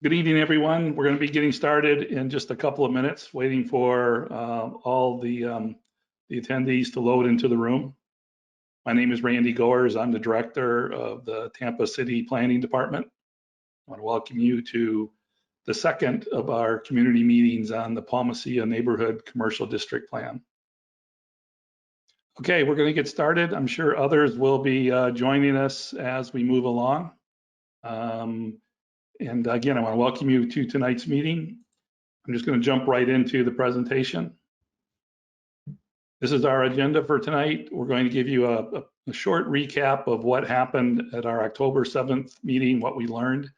Good evening, everyone. We're going to be getting started in just a couple of minutes, waiting for all the attendees to load into the room. My name is Randy Goers. I'm the director of the Tampa City Planning Department. I want to welcome you to the second of our community meetings on the Palma Ceia Neighborhood Commercial District Plan. Okay, we're going to get started. I'm sure others will be joining us as we move along. And again, I want to welcome you to tonight's meeting. I'm just going to jump right into the presentation. This is our agenda for tonight. We're going to give you a short recap of what happened at our October 7th meeting, what we learned,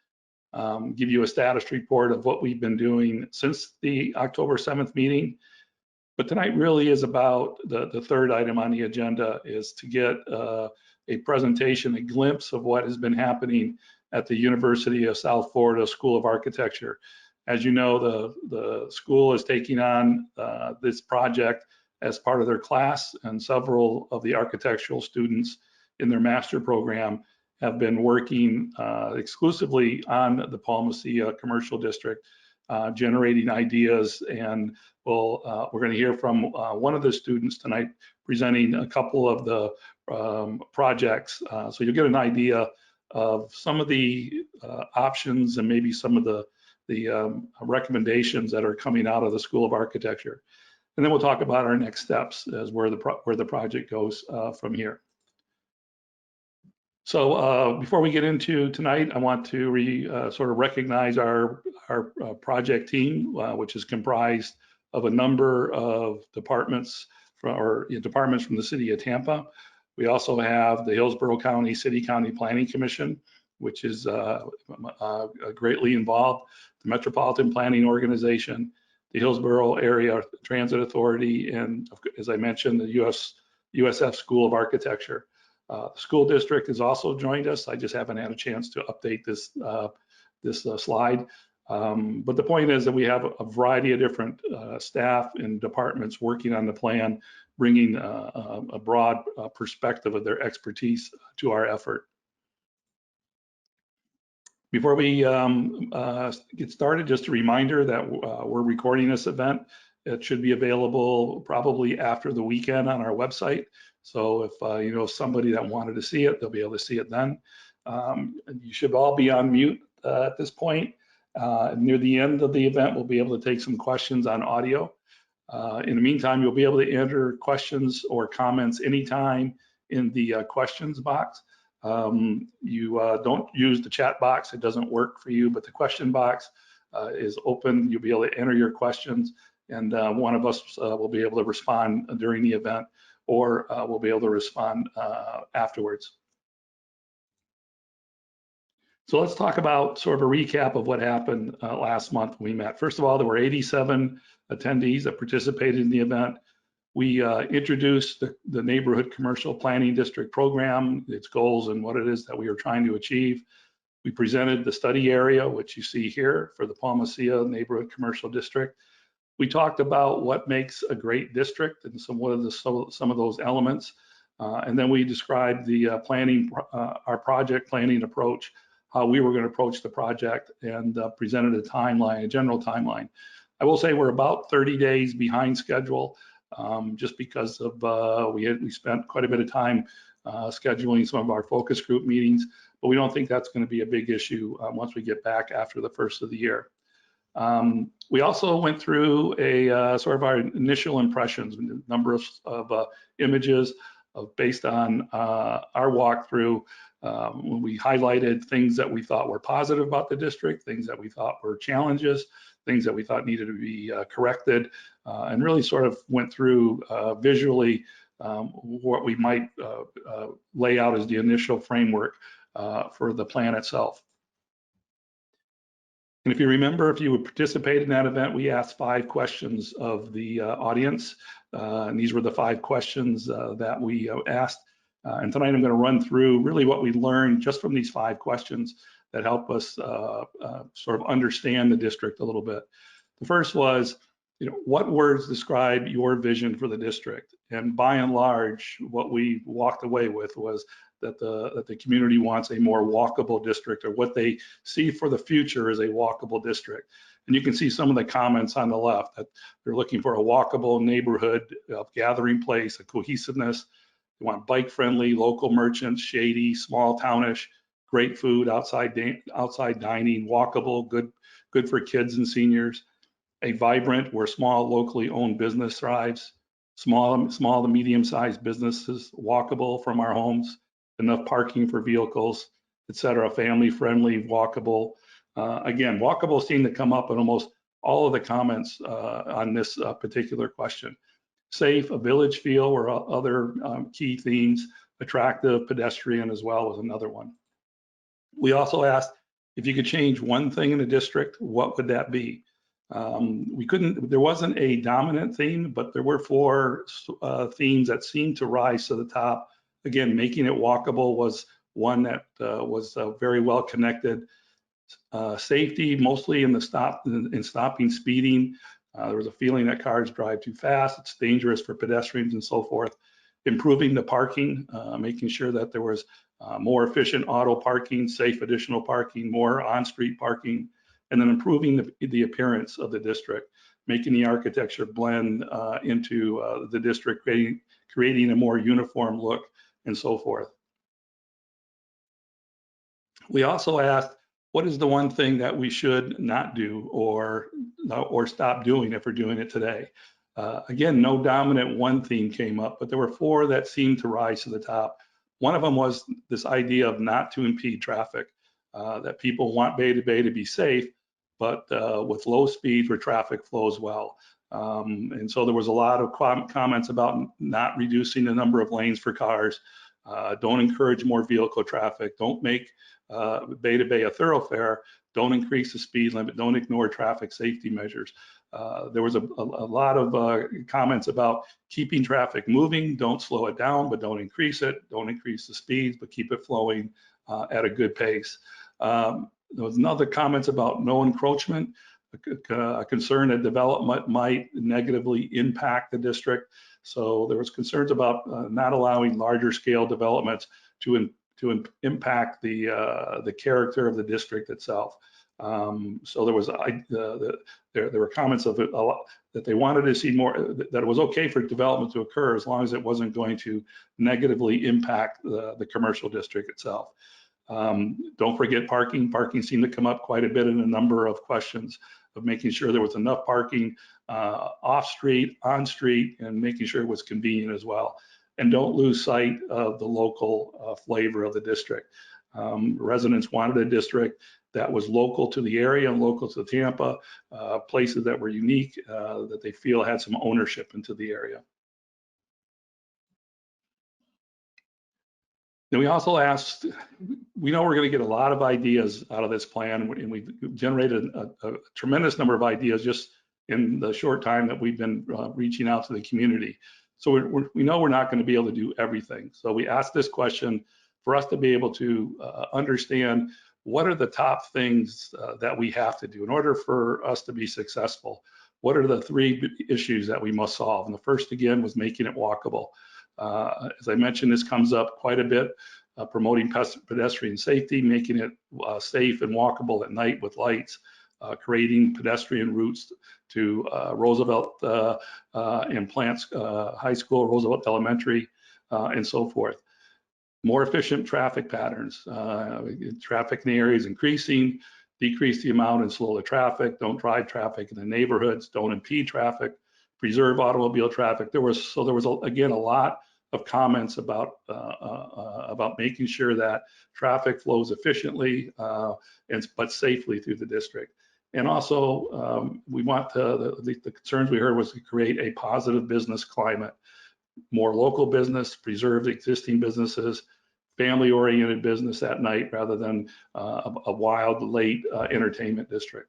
give you a status report of what we've been doing since the October 7th meeting. But tonight really is about the third item on the agenda is to get a presentation, a glimpse of what has been happening at the University of South Florida School of Architecture. As you know, the school is taking on this project as part of their class, and several of the architectural students in their master program have been working exclusively on the Palma Ceia Commercial District, generating ideas. And we're going to hear from one of the students tonight presenting a couple of the projects. So you'll get an idea of some of the options and maybe some of the recommendations that are coming out of the School of Architecture. And then we'll talk about our next steps as where the project goes from here. So before we get into tonight, I want to sort of recognize our project team, which is comprised of a number of departments from the city of Tampa. We also have the Hillsborough County City-County Planning Commission, which is greatly involved, the Metropolitan Planning Organization, the Hillsborough Area Transit Authority, and as I mentioned, the USF School of Architecture. The school district has also joined us. I just haven't had a chance to update this slide. But the point is that we have a variety of different staff and departments working on the plan, bringing a broad perspective of their expertise to our effort. Before we get started, just a reminder that we're recording this event. It should be available probably after the weekend on our website. So if you know somebody that wanted to see it, they'll be able to see it then. You should all be on mute at this point. Near the end of the event, we'll be able to take some questions on audio. In the meantime, you'll be able to enter questions or comments anytime in the questions box. You don't use the chat box, it doesn't work for you, but the question box is open. You'll be able to enter your questions, and one of us will be able to respond during the event, or we'll be able to respond afterwards. So let's talk about sort of a recap of what happened last month when we met. First of all, there were 87 attendees that participated in the event. We introduced the Neighborhood Commercial Planning District program, its goals and what it is that we are trying to achieve. We presented the study area, which you see here for the Palma Ceia Neighborhood Commercial District. We talked about what makes a great district and some of those elements. And then we described the our project planning approach, how we were going to approach the project, and presented a timeline, a general timeline. I will say we're about 30 days behind schedule, just because of we spent quite a bit of time scheduling some of our focus group meetings, but we don't think that's going to be a big issue once we get back after the first of the year. We also went through a sort of our initial impressions, a number of images based on our walkthrough. We highlighted things that we thought were positive about the district, things that we thought were challenges, things that we thought needed to be corrected, and really sort of went through visually what we might lay out as the initial framework for the plan itself. And if you remember, if you would participate in that event, we asked 5 questions of the audience, and these were the 5 questions that we asked. And tonight I'm going to run through really what we learned just from these 5 questions that help us sort of understand the district a little bit. The first was, what words describe your vision for the district? And by and large, what we walked away with was that the community wants a more walkable district, or what they see for the future is a walkable district. And you can see some of the comments on the left that they're looking for a walkable neighborhood, gathering place, a cohesiveness. They want bike-friendly, local merchants, shady, small townish, great food, outside dining, walkable, good for kids and seniors. A vibrant, where small, locally owned business thrives. Small to medium-sized businesses, walkable from our homes, enough parking for vehicles, etc. Family-friendly, walkable. Again, walkable seemed to come up in almost all of the comments on this particular question. Safe, a village feel were other key themes. Attractive, pedestrian as well was another one. We also asked if you could change one thing in the district, what would that be? There wasn't a dominant theme, but there were 4 themes that seemed to rise to the top. Again, making it walkable was one that was very well connected. Safety, mostly in stopping speeding. There was a feeling that cars drive too fast, it's dangerous for pedestrians and so forth. Improving the parking, making sure that there was more efficient auto parking, safe additional parking, more on-street parking, and then improving the appearance of the district, making the architecture blend into the district, creating a more uniform look and so forth. We also asked, what is the one thing that we should not do or stop doing if we're doing it today? Again, no dominant one theme came up, but there were 4 that seemed to rise to the top. One of them was this idea of not to impede traffic, that people want Bay to Bay to be safe, but with low speed where traffic flows well. And so there was a lot of comments about not reducing the number of lanes for cars, don't encourage more vehicle traffic, don't make Bay to Bay a thoroughfare, don't increase the speed limit, don't ignore traffic safety measures. There was a lot of comments about keeping traffic moving, don't slow it down, but don't increase it, don't increase the speeds, but keep it flowing at a good pace. There was another comments about no encroachment, a concern that development might negatively impact the district. So there was concerns about not allowing larger scale developments to impact the character of the district itself. So there was there were comments of it that they wanted to see more, that it was okay for development to occur as long as it wasn't going to negatively impact the commercial district itself. Don't forget parking. Parking seemed to come up quite a bit in a number of questions of making sure there was enough parking off street, on street, and making sure it was convenient as well. And don't lose sight of the local flavor of the district. Residents wanted a district that was local to the area and local to Tampa, places that were unique, that they feel had some ownership into the area. Then we also asked, we know we're going to get a lot of ideas out of this plan, and we generated a tremendous number of ideas just in the short time that we've been reaching out to the community. So we know we're not going to be able to do everything. So we asked this question for us to be able to understand what are the top things that we have to do in order for us to be successful. What are the 3 issues that we must solve? And the first, again, was making it walkable. As I mentioned, this comes up quite a bit, promoting pedestrian safety, making it safe and walkable at night with lights, creating pedestrian routes to Roosevelt and Plants High School, Roosevelt Elementary, and so forth. More efficient traffic patterns. Traffic in the area is increasing, decrease the amount and slow the traffic, don't drive traffic in the neighborhoods, don't impede traffic, preserve automobile traffic. There was again a lot of comments about making sure that traffic flows efficiently but safely through the district. And also, we want the concerns we heard was to create a positive business climate, more local business, preserve the existing businesses, family-oriented business at night rather than a wild, late entertainment district.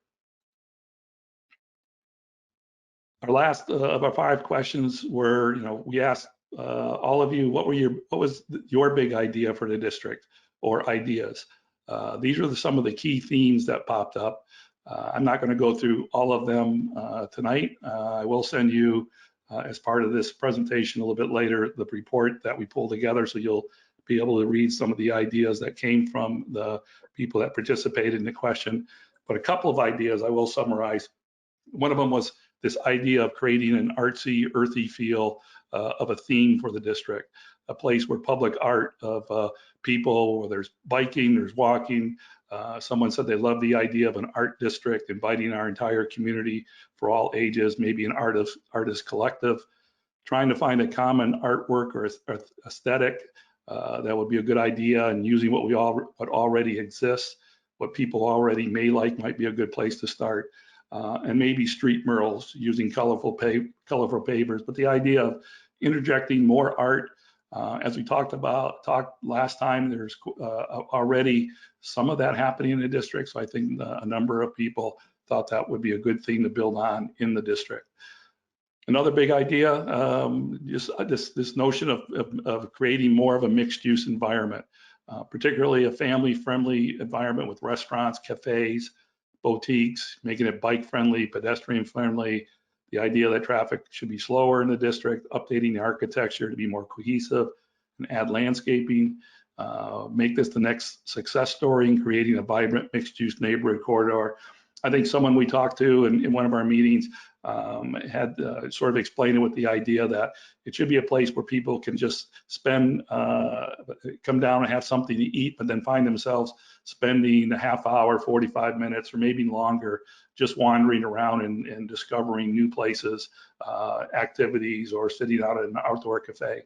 Our last of our 5 questions were, we asked all of you, what was your big idea for the district or ideas? These are some of the key themes that popped up. I'm not going to go through all of them tonight. I will send you, as part of this presentation a little bit later, the report that we pulled together, so you'll be able to read some of the ideas that came from the people that participated in the question. But a couple of ideas I will summarize. One of them was this idea of creating an artsy, earthy feel of a theme for the district, a place where public art of people, where there's biking, there's walking. Someone said they love the idea of an art district, inviting our entire community for all ages, maybe an artist collective, trying to find a common artwork or aesthetic that would be a good idea, and using what already exists, what people already may like might be a good place to start. And maybe street murals using colorful pavers, but the idea of interjecting more art, as we talked last time, there's already some of that happening in the district. So I think a number of people thought that would be a good thing to build on in the district. Another big idea, just this notion of creating more of a mixed-use environment, particularly a family-friendly environment with restaurants, cafes, boutiques, making it bike-friendly, pedestrian-friendly. The idea that traffic should be slower in the district, updating the architecture to be more cohesive, and add landscaping. Make this the next success story in creating a vibrant mixed-use neighborhood corridor. I think someone we talked to in one of our meetings had sort of explained it with the idea that it should be a place where people can just spend, come down and have something to eat, but then find themselves spending a half hour, 45 minutes, or maybe longer, just wandering around and discovering new places, activities, or sitting out at an outdoor cafe.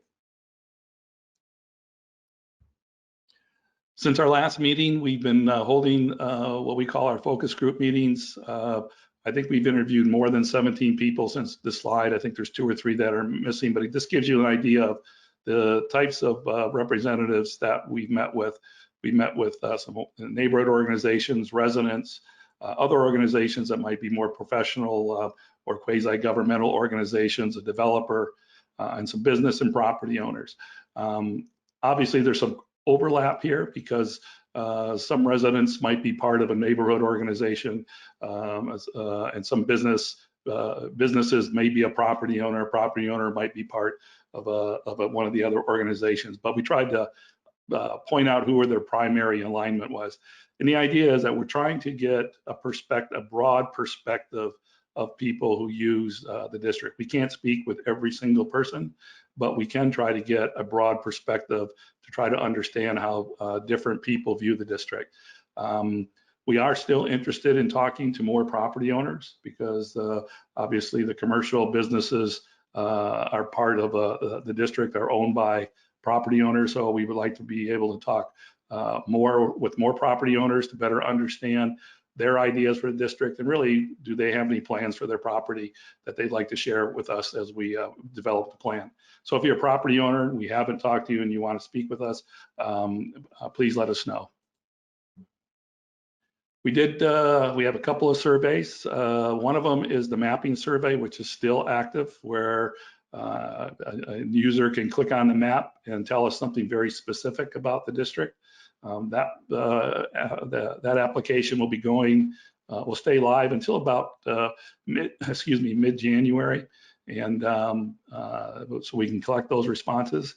Since our last meeting, we've been holding what we call our focus group meetings. I think we've interviewed more than 17 people since this slide. I think there's 2 or 3 that are missing, but it just gives you an idea of the types of representatives that we've met with. We met with some neighborhood organizations, residents, other organizations that might be more professional or quasi-governmental organizations, a developer, and some business and property owners. Obviously, there's some overlap here because some residents might be part of a neighborhood organization, and some businesses may be a property owner. A property owner might be part of one of the other organizations. But we tried to point out who their primary alignment was. And the idea is that we're trying to get a broad perspective of people who use the district. We can't speak with every single person, but we can try to get a broad perspective to try to understand how different people view the district. We are still interested in talking to more property owners because obviously the commercial businesses are part of the district, are owned by property owners. So we would like to be able to talk more with more property owners to better understand their ideas for the district, and really, do they have any plans for their property that they'd like to share with us as we develop the plan. So if you're a property owner and we haven't talked to you and you want to speak with us, please let us know. We have a couple of surveys. One of them is the mapping survey, which is still active, where a user can click on the map and tell us something very specific about the district. That application will be going, will stay live until about mid-January, and so we can collect those responses.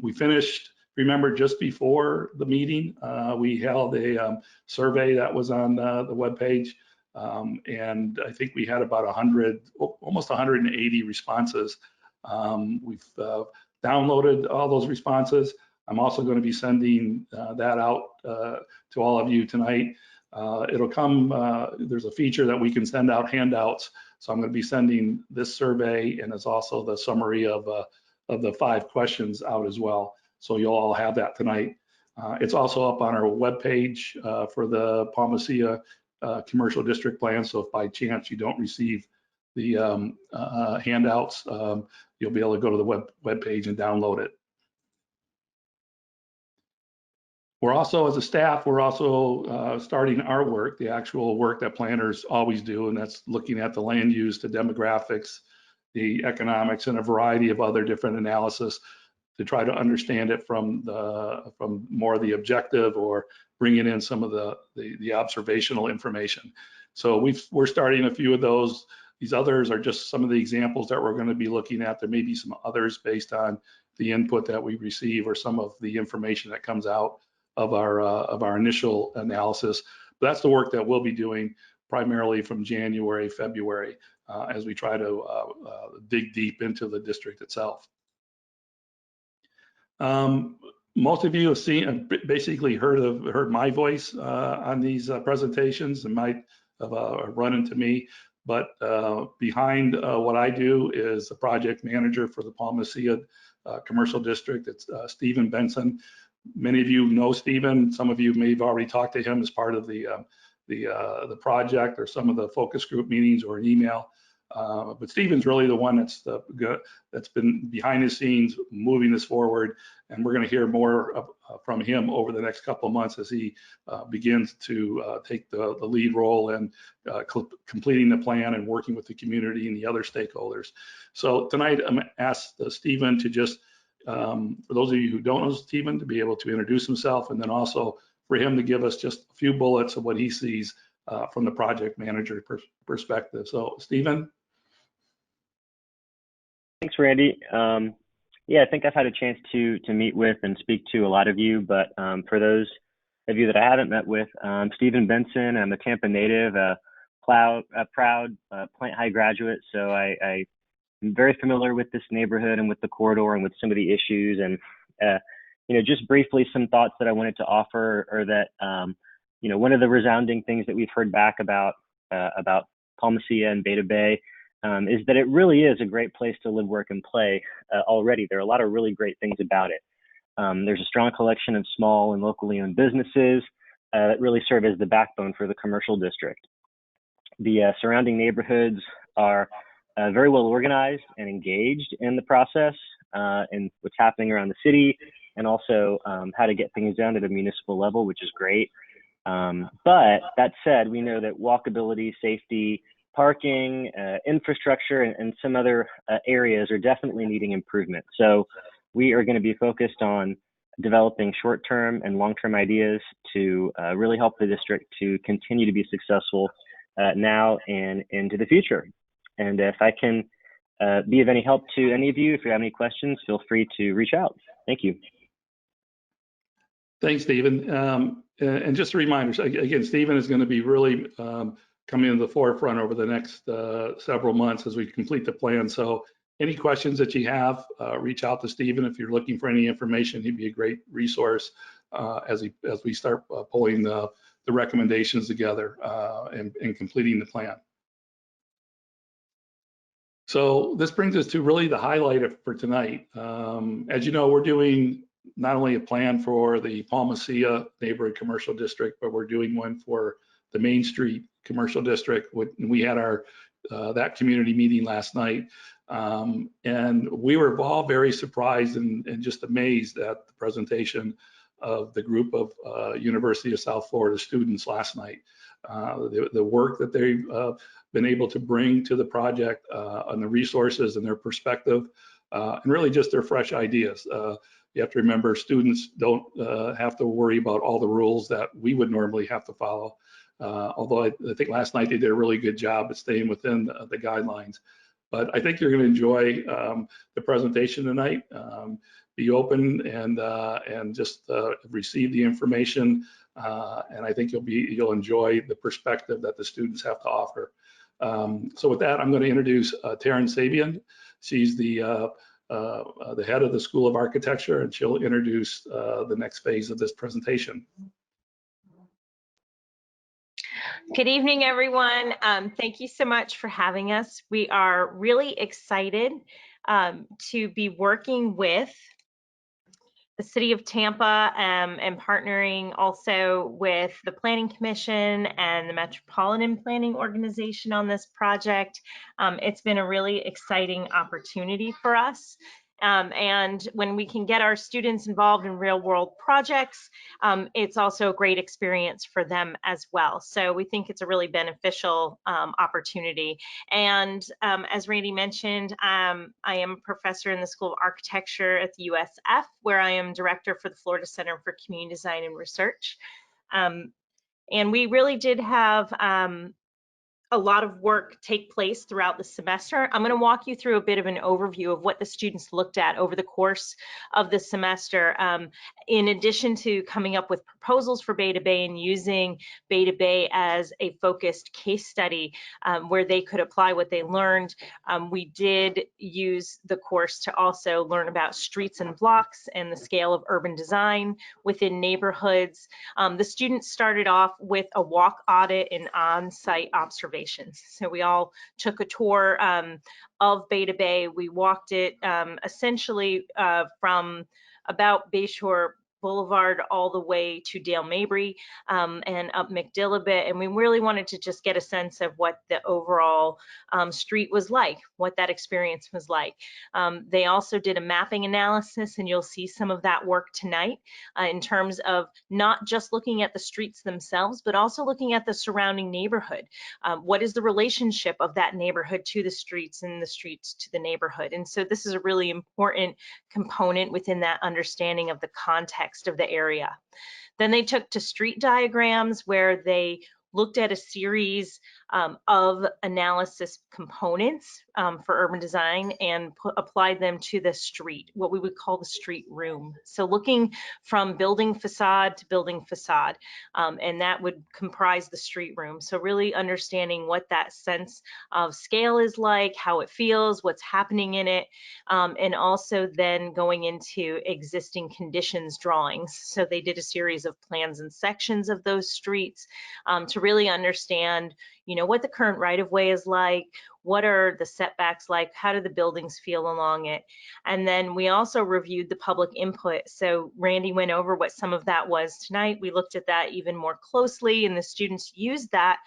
We finished, remember, just before the meeting, we held a survey that was on the webpage, and I think we had about almost 180 responses. We've downloaded all those responses. I'm also going to be sending that out to all of you tonight. It'll come, there's a feature that we can send out handouts. So I'm going to be sending this survey, and it's also the summary of the 5 questions out as well. So you'll all have that tonight. It's also up on our webpage for the Palma Ceia Commercial District Plan. So if by chance you don't receive the handouts, you'll be able to go to the webpage and download it. We're also, as a staff, we're also starting our work, the actual work that planners always do, and that's looking at the land use, the demographics, the economics, and a variety of other different analysis to try to understand it from more of the objective, or bringing in some of the observational information. So we're starting a few of those. These others are just some of the examples that we're going to be looking at. There may be some others based on the input that we receive or some of the information that comes out of our initial analysis. But that's the work that we'll be doing primarily from January, February, as we try to dig deep into the district itself. Most of you have seen, basically heard my voice on these presentations and might have run into me. But behind what I do is the project manager for the Palma Ceia Commercial District. It's Stephen Benson. Many of you know Stephen. Some of you may have already talked to him as part of the project or some of the focus group meetings or an email. But Stephen's really the one that's been behind the scenes moving this forward, and we're going to hear more from him over the next couple of months as he begins to take the lead role in completing the plan and working with the community and the other stakeholders. So tonight I'm going to ask Stephen to just, for those of you who don't know Stephen, to be able to introduce himself, and then also for him to give us just a few bullets of what he sees from the project manager perspective. So Stephen. Thanks, Randy. Yeah, I think I've had a chance to meet with and speak to a lot of you, but for those of you that I haven't met with, I'm Stephen Benson. I'm a Tampa native, a proud Plant High graduate, so I'm very familiar with this neighborhood and with the corridor and with some of the issues. And you know, just briefly, some thoughts that I wanted to offer are that you know, one of the resounding things that we've heard back about Palma Ceia and Beta Bay is that it really is a great place to live, work, and play already. There are a lot of really great things about it. There's a strong collection of small and locally owned businesses that really serve as the backbone for the commercial district. The surrounding neighborhoods are very well organized and engaged in the process and what's happening around the city, and also how to get things done at a municipal level, which is great. But that said, we know that walkability, safety, parking, infrastructure, and some other areas are definitely needing improvement. So we are going to be focused on developing short-term and long-term ideas to really help the district to continue to be successful now and into the future. And if I can be of any help to any of you, if you have any questions, feel free to reach out. Thank you. Thanks, Stephen. And just a reminder, again, Stephen is going to be really coming to the forefront over the next several months as we complete the plan. So any questions that you have, reach out to Stephen. If you're looking for any information, he'd be a great resource as we start pulling the recommendations together and completing the plan. So this brings us to really the highlight for tonight. As you know, we're doing not only a plan for the Palma Ceia neighborhood commercial district, but we're doing one for the Main Street commercial district. We had our that community meeting last night, and we were all very surprised and just amazed at the presentation of the group of University of South Florida students last night. The work that they've been able to bring to the project and the resources and their perspective, and really just their fresh ideas. You have to remember, students don't have to worry about all the rules that we would normally have to follow. Although I think last night they did a really good job at staying within the guidelines. But I think you're going to enjoy the presentation tonight. Be open and just receive the information. And I think you'll enjoy the perspective that the students have to offer. So with that, I'm going to introduce Taryn Sabian. She's the head of the School of Architecture, and she'll introduce the next phase of this presentation. Good evening, everyone. Thank you so much for having us. We are really excited to be working with the City of Tampa and partnering also with the Planning Commission and the Metropolitan Planning Organization on this project. It's been a really exciting opportunity for us. And when we can get our students involved in real world projects, it's also a great experience for them as well. So we think it's a really beneficial opportunity. And as Randy mentioned, I am a professor in the School of Architecture at the USF, where I am director for the Florida Center for Community Design and Research. And we really did have a lot of work take place throughout the semester. I'm going to walk you through a bit of an overview of what the students looked at over the course of the semester. In addition to coming up with proposals for Beta Bay and using Beta Bay as a focused case study where they could apply what they learned, we did use the course to also learn about streets and blocks and the scale of urban design within neighborhoods. The students started off with a walk audit and on-site observations. So we all took a tour of Beta Bay. We walked it essentially from about Bayshore Boulevard all the way to Dale Mabry and up McDill a bit. And we really wanted to just get a sense of what the overall street was like, what that experience was like. They also did a mapping analysis, and you'll see some of that work tonight in terms of not just looking at the streets themselves, but also looking at the surrounding neighborhood. What is the relationship of that neighborhood to the streets and the streets to the neighborhood? And so this is a really important component within that understanding of the context of the area. Then they took to street diagrams where they looked at a series of analysis components for urban design and applied them to the street, what we would call the street room. So looking from building facade to building facade, and that would comprise the street room. So really understanding what that sense of scale is like, how it feels, what's happening in it, and also then going into existing conditions drawings. So they did a series of plans and sections of those streets to really understand, you know, what the current right-of-way is like, what are the setbacks like, how do the buildings feel along it. And then we also reviewed the public input. So Randy went over what some of that was tonight. We looked at that even more closely, and the students used that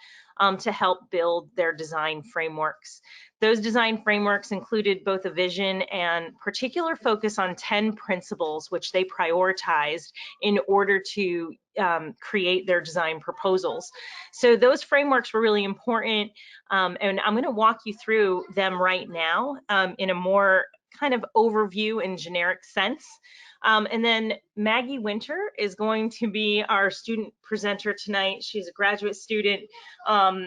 to help build their design frameworks. Those design frameworks included both a vision and particular focus on 10 principles, which they prioritized in order to create their design proposals. So those frameworks were really important, and I'm going to walk you through them right now in a more kind of overview and generic sense. And then Maggie Winter is going to be our student presenter tonight. She's a graduate student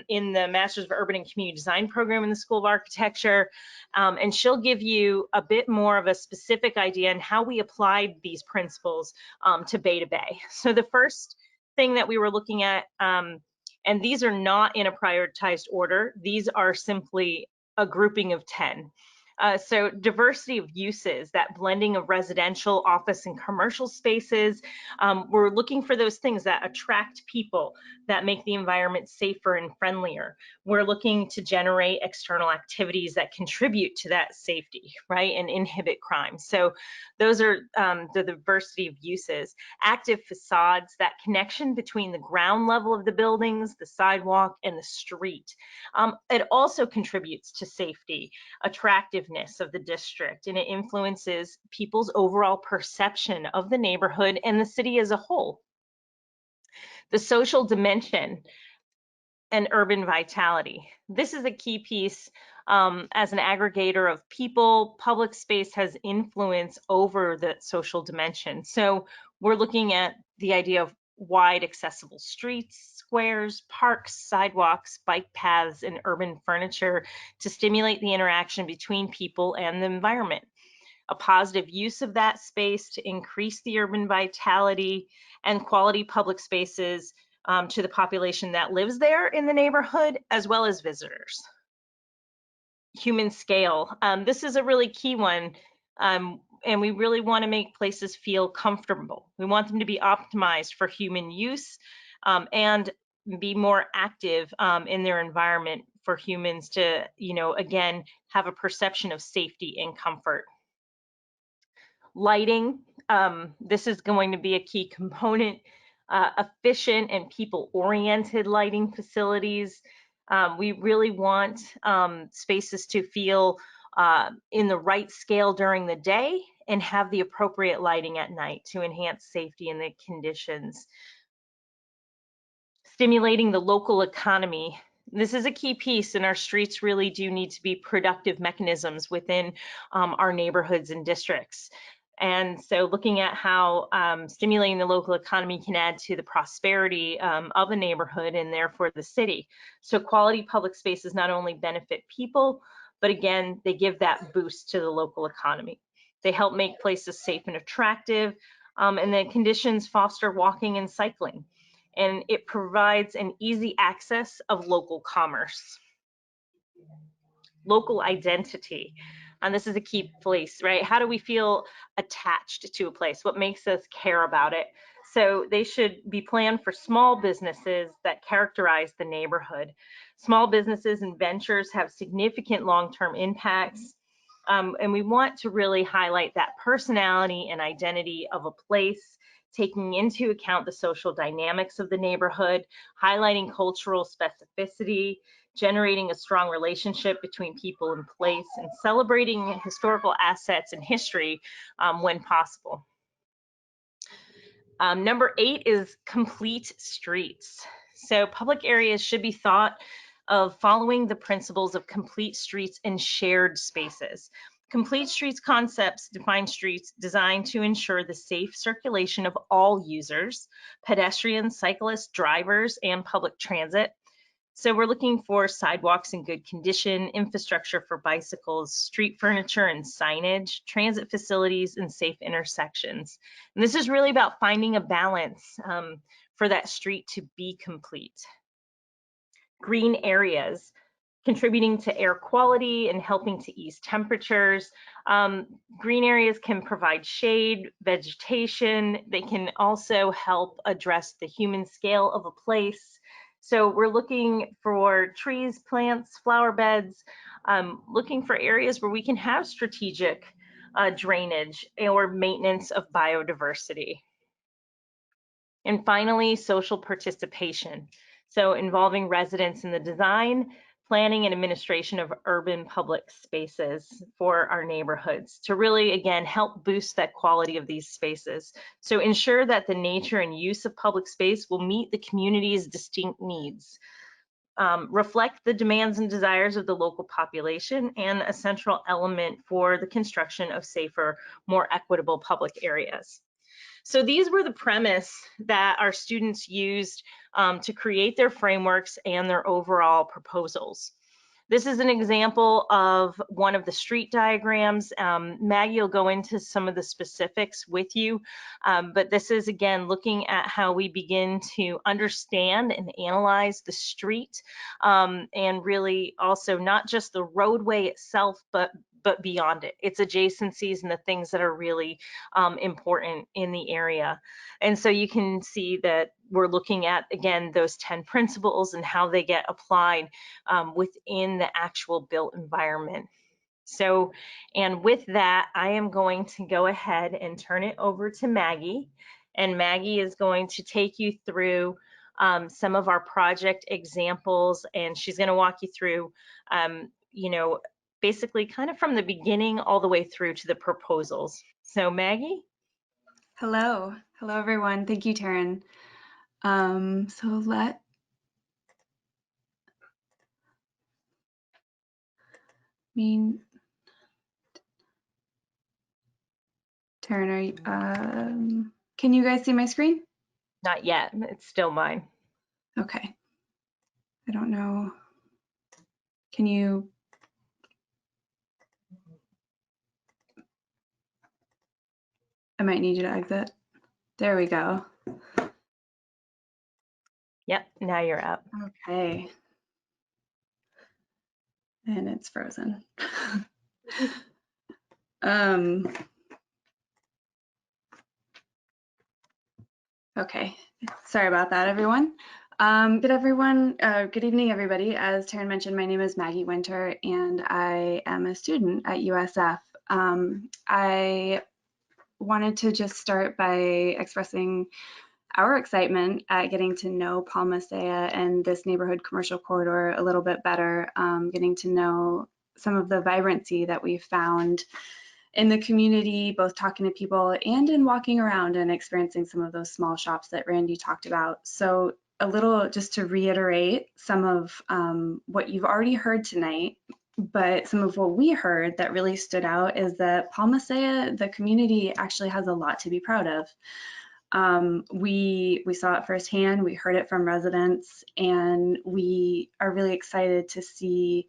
in the Masters of Urban and Community Design program in the School of Architecture. And she'll give you a bit more of a specific idea on how we applied these principles to Beta Bay. So the first thing that we were looking at, and these are not in a prioritized order, these are simply a grouping of 10. So diversity of uses, that blending of residential, office, and commercial spaces. We're looking for those things that attract people, that make the environment safer and friendlier. We're looking to generate external activities that contribute to that safety, right, and inhibit crime. So those are the diversity of uses. Active facades, that connection between the ground level of the buildings, the sidewalk, and the street. It also contributes to safety, attractiveness of the district, and it influences people's overall perception of the neighborhood and the city as a whole. The social dimension and urban vitality. This is a key piece. As an aggregator of people, public space has influence over the social dimension. So we're looking at the idea of wide accessible streets, squares, parks, sidewalks, bike paths, and urban furniture to stimulate the interaction between people and the environment. A positive use of that space to increase the urban vitality and quality public spaces to the population that lives there in the neighborhood, as well as visitors. Human scale. This is a really key one. And we really want to make places feel comfortable. We want them to be optimized for human use and be more active in their environment for humans to, you know, again, have a perception of safety and comfort. Lighting, this is going to be a key component. Efficient and people-oriented lighting facilities. We really want spaces to feel in the right scale during the day and have the appropriate lighting at night to enhance safety in the conditions. Stimulating the local economy. This is a key piece, and our streets really do need to be productive mechanisms within our neighborhoods and districts. And so looking at how stimulating the local economy can add to the prosperity of a neighborhood and therefore the city. So quality public spaces not only benefit people, but again, they give that boost to the local economy. They help make places safe and attractive, and the conditions foster walking and cycling. And it provides an easy access of local commerce. Local identity. And this is a key place, right? How do we feel attached to a place? What makes us care about it? So they should be planned for small businesses that characterize the neighborhood. Small businesses and ventures have significant long-term impacts. And we want to really highlight that personality and identity of a place, taking into account the social dynamics of the neighborhood, highlighting cultural specificity, generating a strong relationship between people and place, and celebrating historical assets and history when possible. Number 8 is complete streets. So public areas should be thought of following the principles of complete streets and shared spaces. Complete streets concepts define streets designed to ensure the safe circulation of all users, pedestrians, cyclists, drivers, and public transit. So we're looking for sidewalks in good condition, infrastructure for bicycles, street furniture and signage, transit facilities, and safe intersections. And this is really about finding a balance for that street to be complete. Green areas, contributing to air quality and helping to ease temperatures. Green areas can provide shade, vegetation. They can also help address the human scale of a place. So we're looking for trees, plants, flower beds, looking for areas where we can have strategic drainage or maintenance of biodiversity. And finally, social participation. So involving residents in the design, planning, and administration of urban public spaces for our neighborhoods to really, again, help boost that quality of these spaces. So ensure that the nature and use of public space will meet the community's distinct needs, reflect the demands and desires of the local population, and a central element for the construction of safer, more equitable public areas. So these were the premise that our students used to create their frameworks and their overall proposals. This is an example of one of the street diagrams. Maggie will go into some of the specifics with you, but this is, again, looking at how we begin to understand and analyze the street, and really also not just the roadway itself, but beyond it, its adjacencies and the things that are really important in the area. And so you can see that we're looking at, again, those 10 principles and how they get applied within the actual built environment. So, and with that, I am going to go ahead and turn it over to Maggie. And Maggie is going to take you through some of our project examples, and she's going to walk you through, you know, basically kind of from the beginning all the way through to the proposals. So Maggie? Hello everyone. Thank you, Taryn. Taryn, are you, can you guys see my screen? Not yet, it's still mine. Okay. I don't know. Can you? I might need you to exit. There we go. Yep, now you're up. Okay. And it's frozen. Okay, sorry about that, everyone. Good evening, everybody. As Taryn mentioned, my name is Maggie Winter, and I am a student at USF. I wanted to just start by expressing our excitement at getting to know Palma Ceia and this neighborhood commercial corridor a little bit better, getting to know some of the vibrancy that we've found in the community, both talking to people and in walking around and experiencing some of those small shops that Randy talked about. So a little just to reiterate some of what you've already heard tonight, But some of what we heard that really stood out is that Palma Ceia, the community actually has a lot to be proud of. We saw it firsthand, we heard it from residents, and we are really excited to see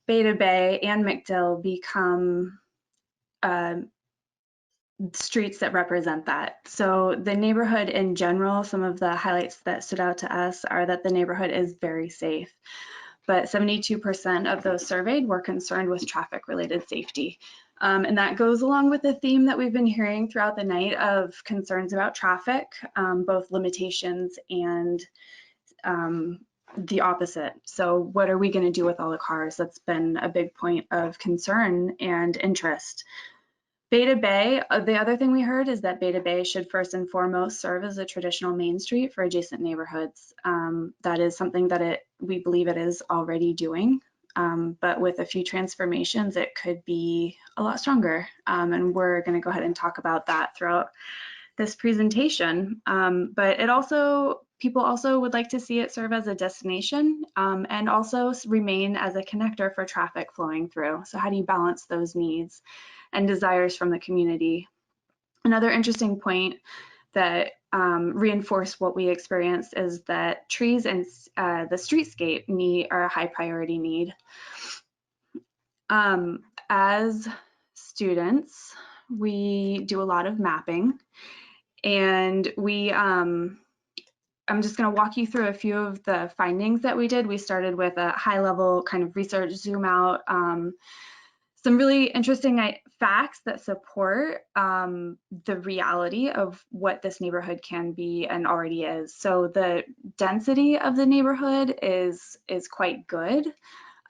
Beta Bay and McDill become streets that represent that. So the neighborhood in general, some of the highlights that stood out to us are that the neighborhood is very safe, but 72% of those surveyed were concerned with traffic-related safety. And that goes along with the theme that we've been hearing throughout the night of concerns about traffic, both limitations and the opposite. So what are we going to do with all the cars? That's been a big point of concern and interest. Beta Bay, the other thing we heard is that Beta Bay should first and foremost serve as a traditional main street for adjacent neighborhoods. That is something that we believe it is already doing, but with a few transformations, it could be a lot stronger. And we're going to go ahead and talk about that throughout this presentation. But people also would like to see it serve as a destination and also remain as a connector for traffic flowing through. So how do you balance those needs and desires from the community? Another interesting point that reinforced what we experienced is that trees and the streetscape are a high priority need. As students, we do a lot of mapping, and I'm just going to walk you through a few of the findings that we did. We started with a high level kind of research zoom out, some really interesting facts that support the reality of what this neighborhood can be and already is. So the density of the neighborhood is quite good.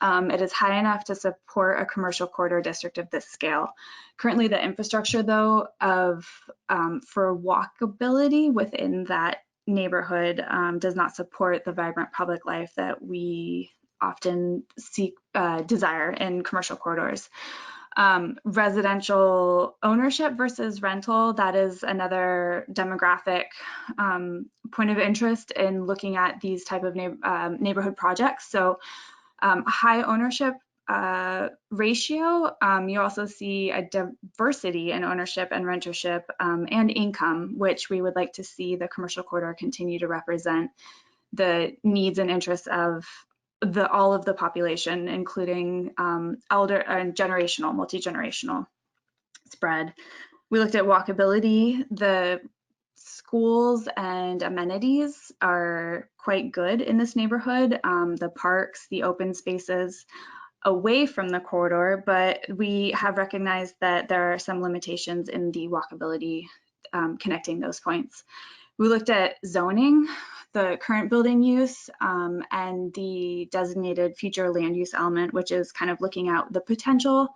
It is high enough to support a commercial corridor district of this scale. Currently, the infrastructure, though, for walkability within that neighborhood does not support the vibrant public life that we often desire in commercial corridors. Residential ownership versus rental, that is another demographic point of interest in looking at these type of neighborhood projects. So high ownership ratio, you also see a diversity in ownership and rentership and income, which we would like to see the commercial corridor continue to represent the needs and interests of all of the population, including elder and generational, multi-generational spread. We looked at walkability. The schools and amenities are quite good in this neighborhood. The parks, the open spaces away from the corridor, but we have recognized that there are some limitations in the walkability connecting those points. We looked at zoning, the current building use, and the designated future land use element, which is kind of looking at the potential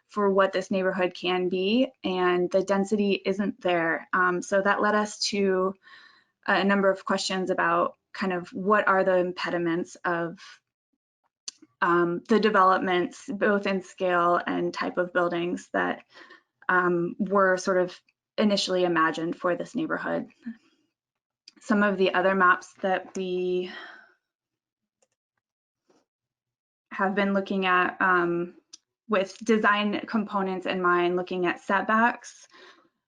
for what this neighborhood can be, and the density isn't there. So that led us to a number of questions about kind of what are the impediments of the developments, both in scale and type of buildings that were sort of initially imagined for this neighborhood. Some of the other maps that we have been looking at with design components in mind, looking at setbacks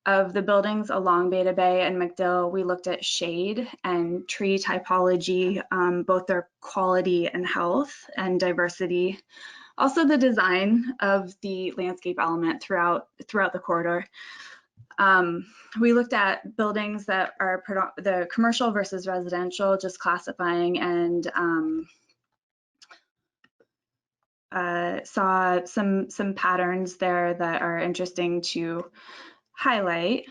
of the buildings along Beta Bay and McDill. We looked at shade and tree typology, both their quality and health and diversity. Also the design of the landscape element throughout the corridor. We looked at buildings that are the commercial versus residential, just classifying, and saw some patterns there that are interesting to highlight.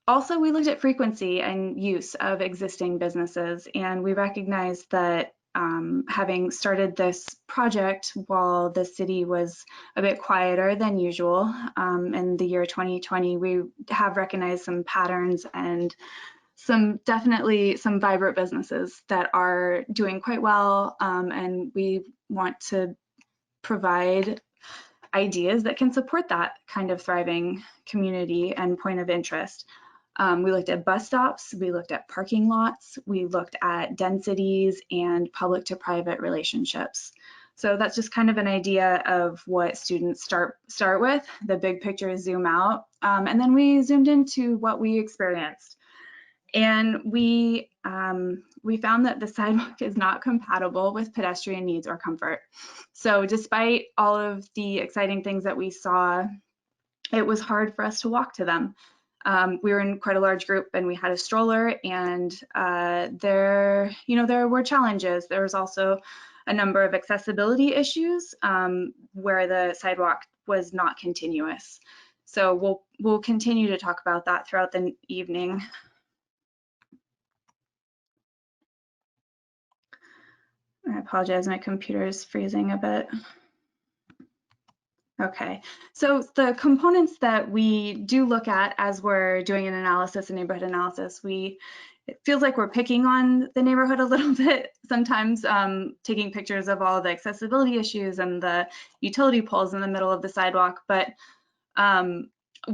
Also, we looked at frequency and use of existing businesses, and we recognized that having started this project while the city was a bit quieter than usual in the year 2020, we have recognized some patterns and definitely some vibrant businesses that are doing quite well, and we want to provide ideas that can support that kind of thriving community and point of interest. We looked at bus stops, we looked at parking lots, we looked at densities and public to private relationships. So that's just kind of an idea of what students start with. The big picture is zoom out, and then we zoomed into what we experienced. And we found that the sidewalk is not compatible with pedestrian needs or comfort. So despite all of the exciting things that we saw, it was hard for us to walk to them. We were in quite a large group and we had a stroller, and there were challenges. There was also a number of accessibility issues where the sidewalk was not continuous. So we'll continue to talk about that throughout the evening. I apologize, my computer is freezing a bit. Okay, so the components that we do look at as we're doing an analysis, a neighborhood analysis, it feels like we're picking on the neighborhood a little bit sometimes, taking pictures of all the accessibility issues and the utility poles in the middle of the sidewalk, but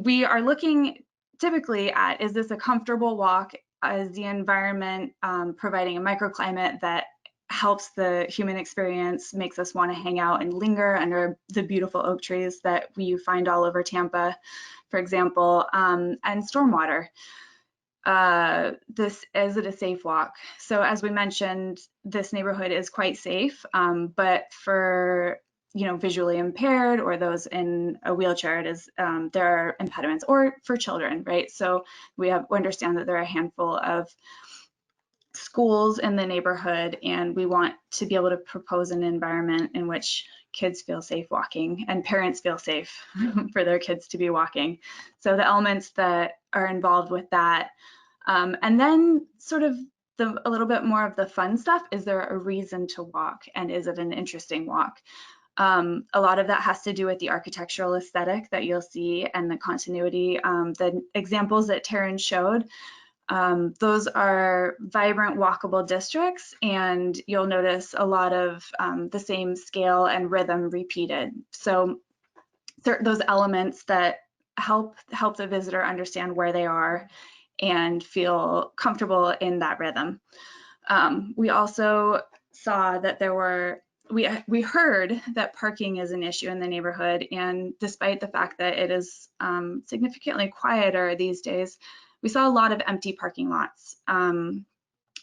we are looking typically at, is this a comfortable walk? Is the environment providing a microclimate that helps the human experience, makes us want to hang out and linger under the beautiful oak trees that you find all over Tampa, for example, and stormwater. Is it a safe walk? So as we mentioned, this neighborhood is quite safe, but for visually impaired or those in a wheelchair, there are impediments, or for children, right? So we understand that there are a handful of schools in the neighborhood, and we want to be able to propose an environment in which kids feel safe walking and parents feel safe for their kids to be walking. So the elements that are involved with that, and then sort of a little bit more of the fun stuff. Is there a reason to walk, and is it an interesting walk? A lot of that has to do with the architectural aesthetic that you'll see and the continuity. The examples that Taryn showed, those are vibrant walkable districts, and you'll notice a lot of the same scale and rhythm repeated. So those elements that help the visitor understand where they are and feel comfortable in that rhythm. We also saw that we heard that parking is an issue in the neighborhood, and despite the fact that it is significantly quieter these days, we saw a lot of empty parking lots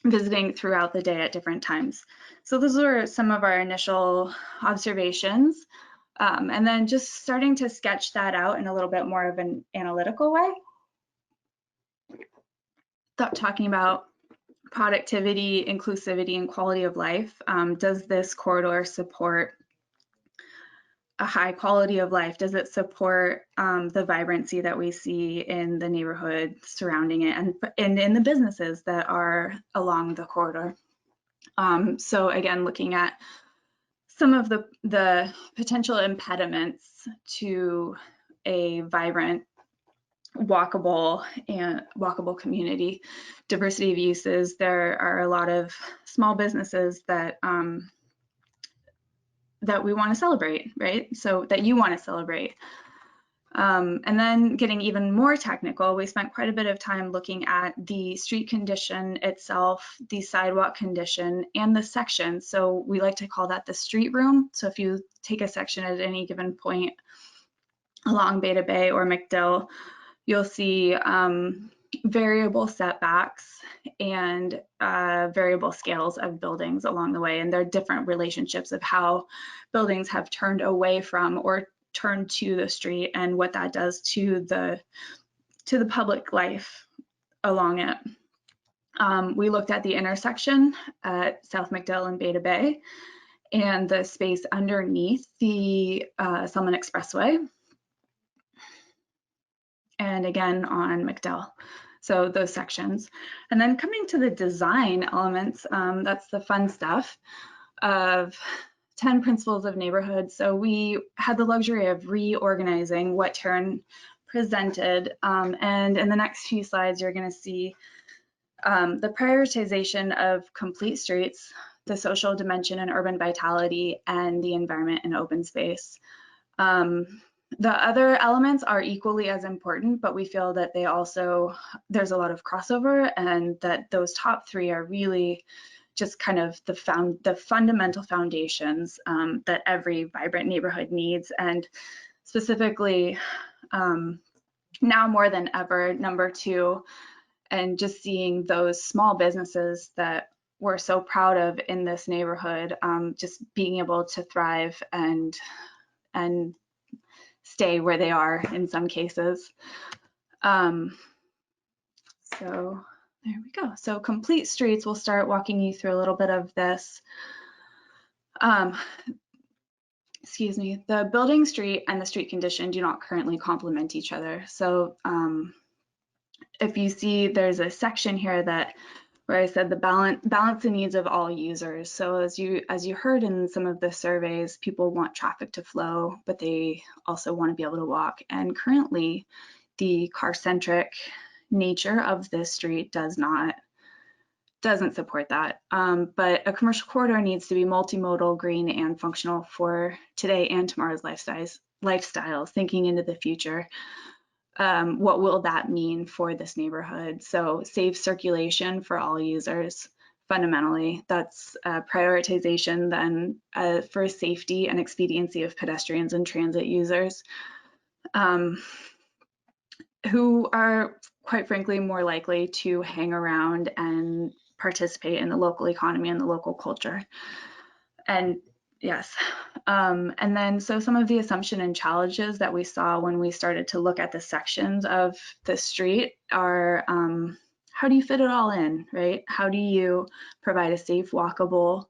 visiting throughout the day at different times. So those were some of our initial observations. And then just starting to sketch that out in a little bit more of an analytical way. Talking about productivity, inclusivity, and quality of life. Does this corridor support a high quality of life? Does it support the vibrancy that we see in the neighborhood surrounding it and in the businesses that are along the corridor? So again, looking at some of the potential impediments to a vibrant, walkable community. Diversity of uses. There are a lot of small businesses that that we want to celebrate, right? So that you want to celebrate. And then getting even more technical, we spent quite a bit of time looking at the street condition itself, the sidewalk condition, and the section. So we like to call that the street room. So if you take a section at any given point along Beta Bay or McDill, you'll see variable setbacks and variable scales of buildings along the way. And there are different relationships of how buildings have turned away from or turned to the street and what that does to the public life along it. We looked at the intersection at South McDill and Beta Bay and the space underneath the Selman Expressway, and again on McDill. So those sections. And then coming to the design elements, that's the fun stuff of 10 principles of neighborhood. So we had the luxury of reorganizing what Taryn presented. And in the next few slides, you're gonna see the prioritization of complete streets, the social dimension and urban vitality, and the environment and open space. The other elements are equally as important, but we feel that they also, there's a lot of crossover, and that those top three are really just kind of the fundamental foundations that every vibrant neighborhood needs. And specifically, now more than ever, number two, and just seeing those small businesses that we're so proud of in this neighborhood, just being able to thrive and stay where they are in some cases. So there we go. So complete streets, we'll start walking you through a little bit of this. Excuse me, the building street and the street condition do not currently complement each other. So if you see, there's a section here that where I said the balance the needs of all users. So as you heard in some of the surveys, people want traffic to flow, but they also want to be able to walk. And currently, the car-centric nature of this street doesn't support that. But a commercial corridor needs to be multimodal, green, and functional for today and tomorrow's lifestyles, thinking into the future. What will that mean for this neighborhood? So safe circulation for all users, fundamentally. That's prioritization then for safety and expediency of pedestrians and transit users, who are, quite frankly, more likely to hang around and participate in the local economy and the local culture. And yes, and then so some of the assumption and challenges that we saw when we started to look at the sections of the street are, how do you fit it all in, right? How do you provide a safe, walkable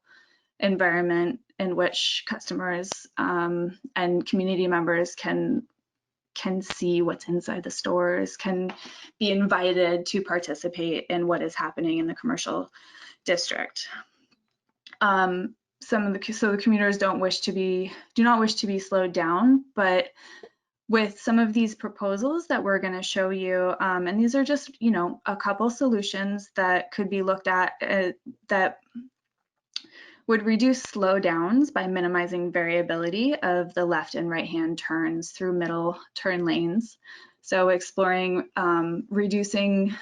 environment in which customers and community members can see what's inside the stores, can be invited to participate in what is happening in the commercial district. So the commuters do not wish to be slowed down, but with some of these proposals that we're going to show you, and these are just, you know, a couple solutions that could be looked at that would reduce slowdowns by minimizing variability of the left and right hand turns through middle turn lanes. So exploring reducing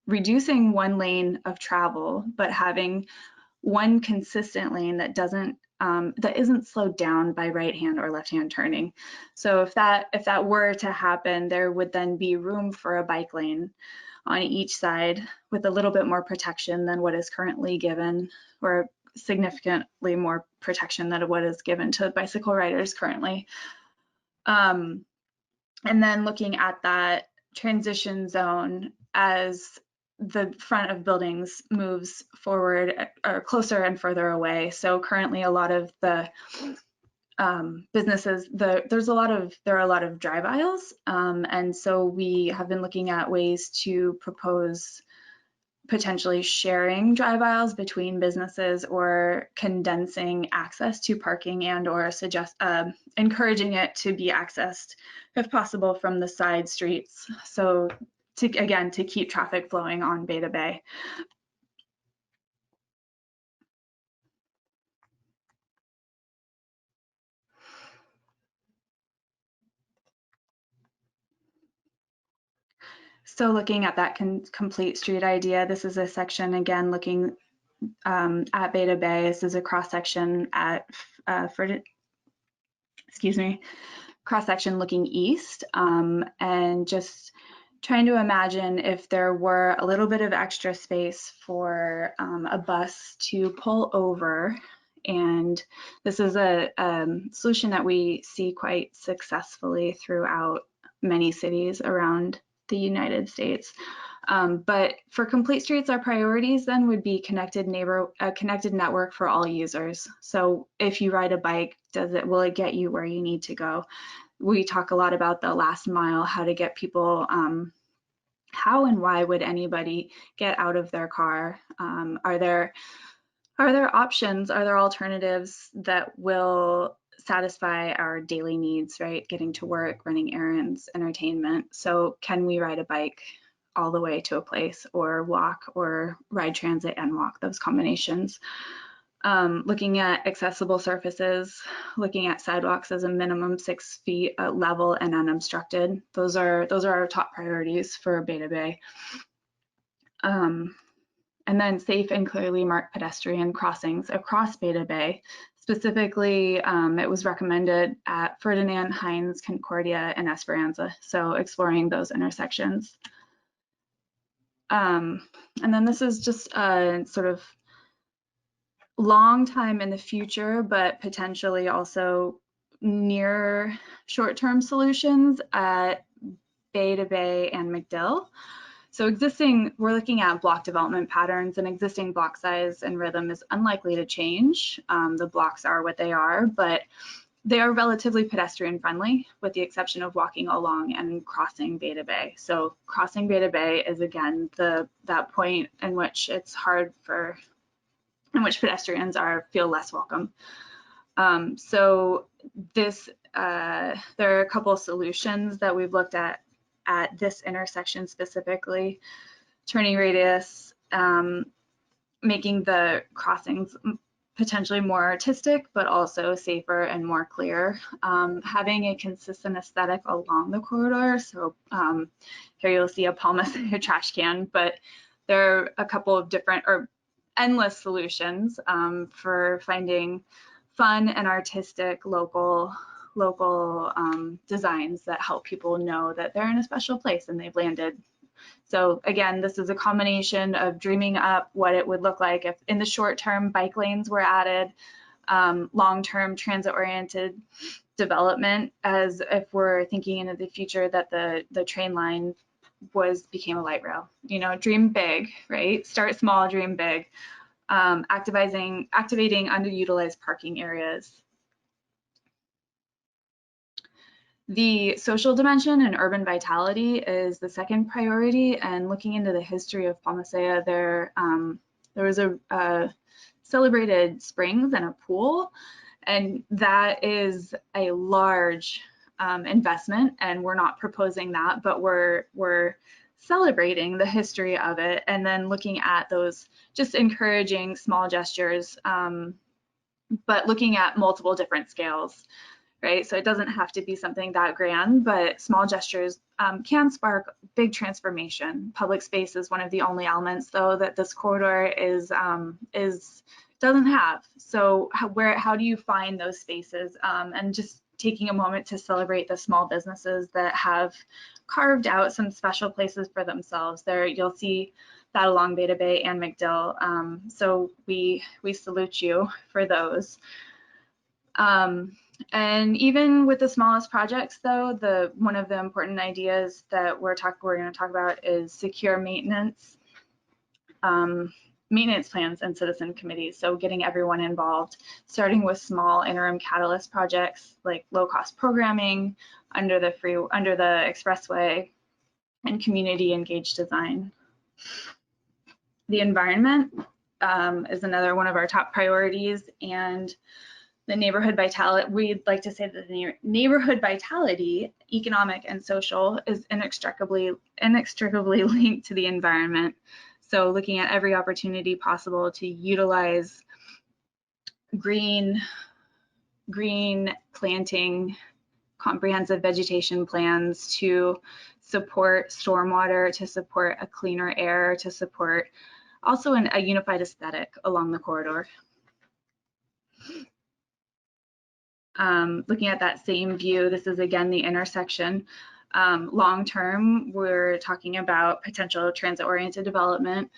one lane of travel, but having one consistent lane that isn't slowed down by right hand or left hand turning. So if that were to happen, there would then be room for a bike lane on each side with a little bit more protection than what is currently given, or significantly more protection than what is given to bicycle riders currently. And then looking at that transition zone as the front of buildings moves forward or closer and further away. So currently a lot of the businesses, there are a lot of drive aisles. And so we have been looking at ways to propose potentially sharing drive aisles between businesses, or condensing access to parking, and or encouraging it to be accessed if possible from the side streets. So to keep traffic flowing on Beta Bay. So looking at that complete street idea, this is a section, again, looking at Beta Bay. This is a cross-section cross-section looking east, and just trying to imagine if there were a little bit of extra space for a bus to pull over. And this is a solution that we see quite successfully throughout many cities around the United States. But for complete streets, our priorities then would be connected network for all users. So if you ride a bike, will it get you where you need to go? We talk a lot about the last mile, how to get people, how and why would anybody get out of their car? Are there options? Are there alternatives that will satisfy our daily needs, right? Getting to work, running errands, entertainment. So can we ride a bike all the way to a place, or walk, or ride transit and walk, those combinations? Looking at accessible surfaces, looking at sidewalks as a minimum 6 feet at level and unobstructed. Those are our top priorities for Beta Bay. And then safe and clearly marked pedestrian crossings across Beta Bay. Specifically, it was recommended at Ferdinand, Hines, Concordia, and Esperanza. So exploring those intersections. And then this is just a sort of long time in the future, but potentially also near short-term solutions at Beta Bay and MacDill. So we're looking at block development patterns, and existing block size and rhythm is unlikely to change. The blocks are what they are, but they are relatively pedestrian friendly with the exception of walking along and crossing Beta Bay. So crossing Beta Bay is again that point in which it's hard in which pedestrians feel less welcome. So there are a couple of solutions that we've looked at this intersection specifically. Turning radius, making the crossings potentially more artistic, but also safer and more clear. Having a consistent aesthetic along the corridor. So here you'll see a Palma Ceia trash can, but there are a couple of different or endless solutions for finding fun and artistic local designs that help people know that they're in a special place and they've landed. So again, this is a combination of dreaming up what it would look like if in the short term bike lanes were added, long-term transit-oriented development, as if we're thinking into the future that the train line became a light rail. You know, dream big, right? Start small, dream big. Activating underutilized parking areas. The social dimension and urban vitality is the second priority, and looking into the history of Palma Ceia, there was a celebrated springs and a pool, and that is a large investment, and we're not proposing that, but we're celebrating the history of it, and then looking at those, just encouraging small gestures, but looking at multiple different scales. Right, so it doesn't have to be something that grand, but small gestures can spark big transformation. Public space is one of the only elements, though, that this corridor doesn't have. So how do you find those spaces? And just taking a moment to celebrate the small businesses that have carved out some special places for themselves. There, you'll see that along Beta Bay and MacDill. So we salute you for those. And even with the smallest projects, though, one of the important ideas that we're going to talk about is secure maintenance, maintenance plans and citizen committees. So getting everyone involved, starting with small interim catalyst projects like low-cost programming under the expressway and community engaged design. The environment is another one of our top priorities, and the neighborhood vitality, we'd like to say that the neighborhood vitality, economic and social, is inextricably linked to the environment. So looking at every opportunity possible to utilize green planting, comprehensive vegetation plans to support stormwater, to support a cleaner air, to support also a unified aesthetic along the corridor. Looking at that same view, this is again the intersection. Long term, we're talking about potential transit-oriented development.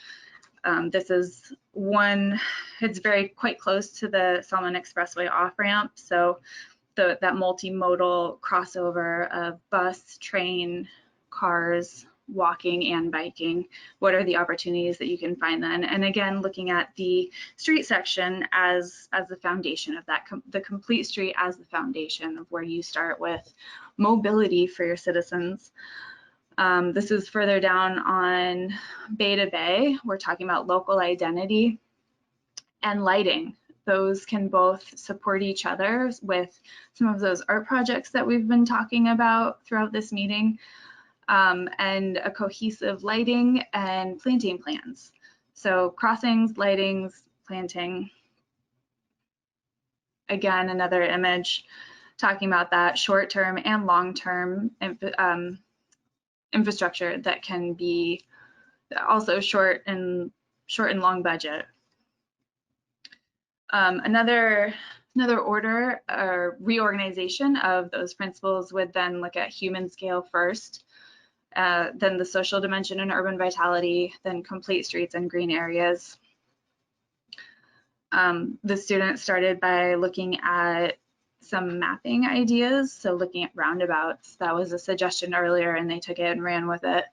This is it's quite close to the Salmon Expressway off-ramp, so that multimodal crossover of bus, train, cars, walking and biking. What are the opportunities that you can find then? And again, looking at the street section as the foundation of that, the complete street as the foundation of where you start with mobility for your citizens. This is further down on Beta Bay. We're talking about local identity and lighting. Those can both support each other with some of those art projects that we've been talking about throughout this meeting. And a cohesive lighting and planting plans. So crossings, lightings, planting. Again, another image talking about that short-term and long-term infrastructure that can be also short and long budget. Another order or reorganization of those principles would then look at human scale first, then the social dimension and urban vitality, then complete streets and green areas. The students started by looking at some mapping ideas, so looking at roundabouts. That was a suggestion earlier, and they took it and ran with it.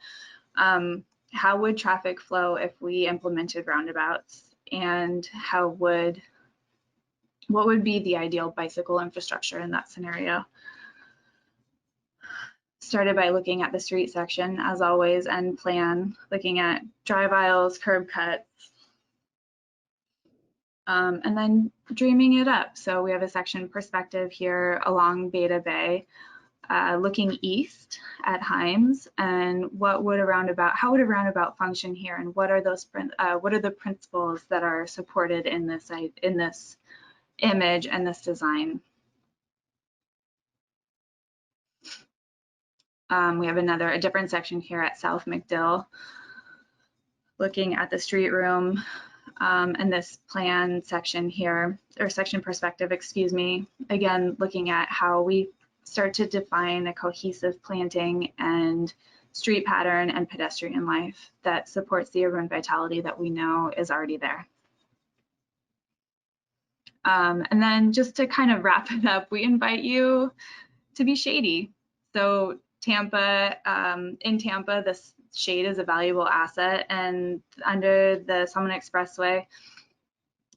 How would traffic flow if we implemented roundabouts, and what would be the ideal bicycle infrastructure in that scenario? Started by looking at the street section, as always, and plan, looking at drive aisles, curb cuts, and then dreaming it up. So we have a section perspective here along Beta Bay, looking east at Himes, and how would a roundabout function here, and what are the principles that are supported in this image and this design. We have a different section here at South McDill, looking at the street room, and this plan section here, or section perspective, excuse me, again, looking at how we start to define a cohesive planting and street pattern and pedestrian life that supports the urban vitality that we know is already there. And then just to kind of wrap it up, we invite you to be shady. So Tampa, in Tampa, this shade is a valuable asset, and under the Summit Expressway,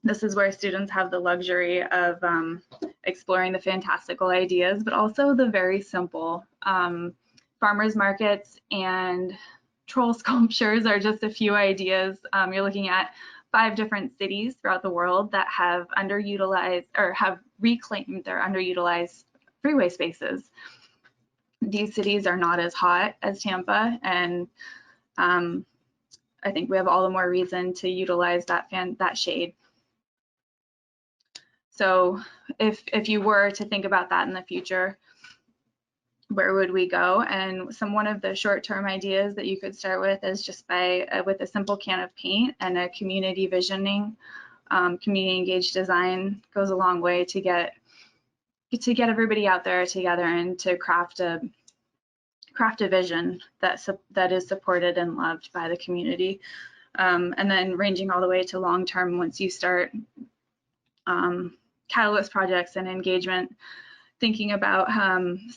this is where students have the luxury of exploring the fantastical ideas, but also the very simple. Farmers markets and troll sculptures are just a few ideas. You're looking at 5 different cities throughout the world that have underutilized or have reclaimed their underutilized freeway spaces. These cities are not as hot as Tampa, and I think we have all the more reason to utilize that shade. So if you were to think about that in the future, where would we go? And one of the short-term ideas that you could start with is just with a simple can of paint and a community visioning. Community engaged design goes a long way to get everybody out there together and to craft a vision that is supported and loved by the community. And then ranging all the way to long-term, once you start catalyst projects and engagement, thinking about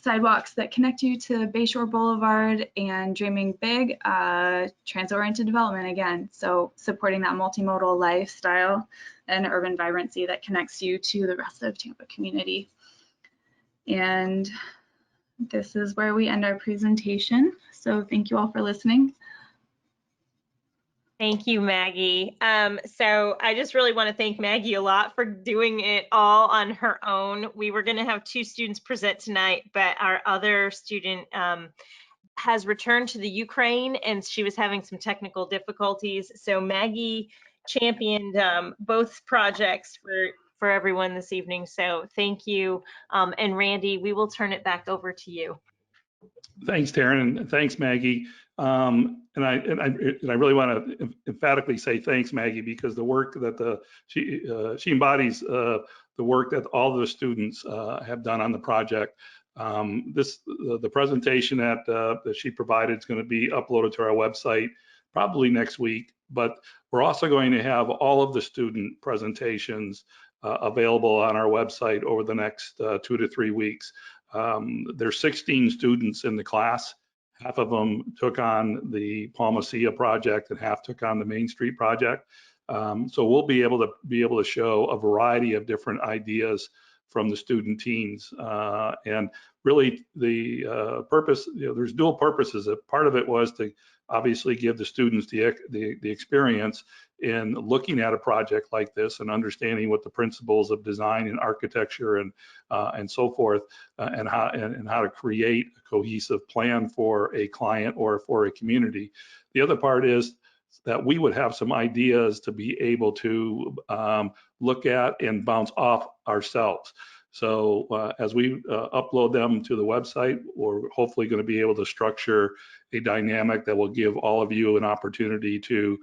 sidewalks that connect you to Bayshore Boulevard, and dreaming big, transit-oriented development again. So supporting that multimodal lifestyle and urban vibrancy that connects you to the rest of Tampa community. And this is where we end our presentation. So thank you all for listening. Thank you, Maggie. So I just really want to thank Maggie a lot for doing it all on her own. We were going to have 2 students present tonight, but our other student has returned to the Ukraine, and she was having some technical difficulties. So Maggie championed both projects for everyone this evening. So thank you. And Randy, we will turn it back over to you. Thanks, Taryn, and thanks, Maggie. And I really want to emphatically say thanks, Maggie, because the work that she embodies the work that all the students have done on the project. The presentation that she provided is going to be uploaded to our website probably next week, but we're also going to have all of the student presentations available on our website over the next 2 to 3 weeks. There's 16 students in the class. Half of them took on the Palma Ceia project and half took on the Main Street project. So we'll be able to show a variety of different ideas from the student teams. And really the purpose, there's dual purposes. Part of it was to obviously give the students the experience in looking at a project like this and understanding what the principles of design and architecture and so forth, and how to create a cohesive plan for a client or for a community. The other part is that we would have some ideas to be able to look at and bounce off ourselves. So as we upload them to the website, we're hopefully going to be able to structure a dynamic that will give all of you an opportunity to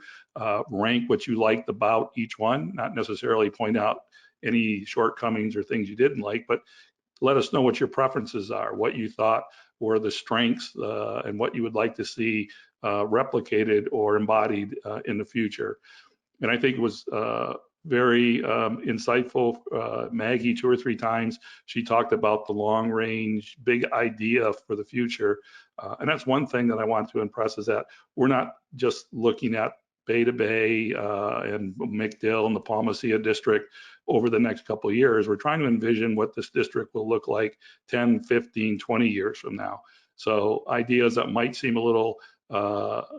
rank what you liked about each one, not necessarily point out any shortcomings or things you didn't like, but let us know what your preferences are, what you thought were the strengths and what you would like to see replicated or embodied in the future. And I think it was very insightful. Maggie, 2 or 3 times, she talked about the long range, big idea for the future. And that's one thing that I want to impress is that we're not just looking at Bay to Bay and McDill and the Palma Ceia District over the next couple of years. We're trying to envision what this district will look like 10, 15, 20 years from now. So ideas that might seem a little hard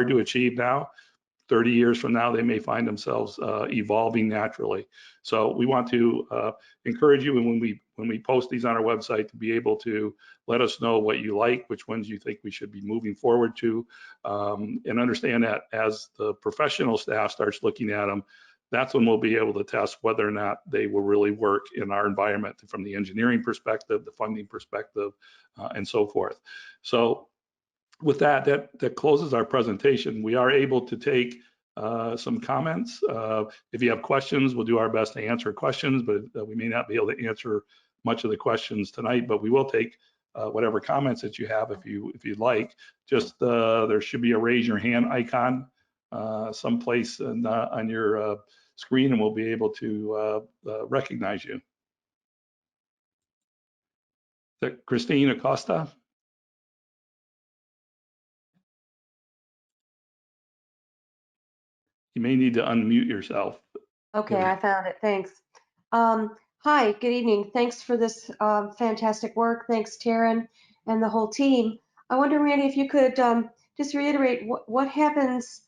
to achieve now, 30 years from now, they may find themselves evolving naturally. So we want to encourage you, and when we post these on our website, to be able to let us know what you like, which ones you think we should be moving forward to, and understand that as the professional staff starts looking at them, that's when we'll be able to test whether or not they will really work in our environment from the engineering perspective, the funding perspective, and so forth. So with that closes our presentation. We are able to take some comments. If you have questions, we'll do our best to answer questions, but we may not be able to answer much of the questions tonight, but we will take whatever comments that you have if you'd like. Just there should be a raise your hand icon someplace on your screen, and we'll be able to recognize you. Is that Christine Acosta? You may need to unmute yourself. Okay, I found it. Thanks. Hi, good evening. Thanks for this fantastic work. Thanks, Taryn and the whole team. I wonder, Randy, if you could just reiterate what happens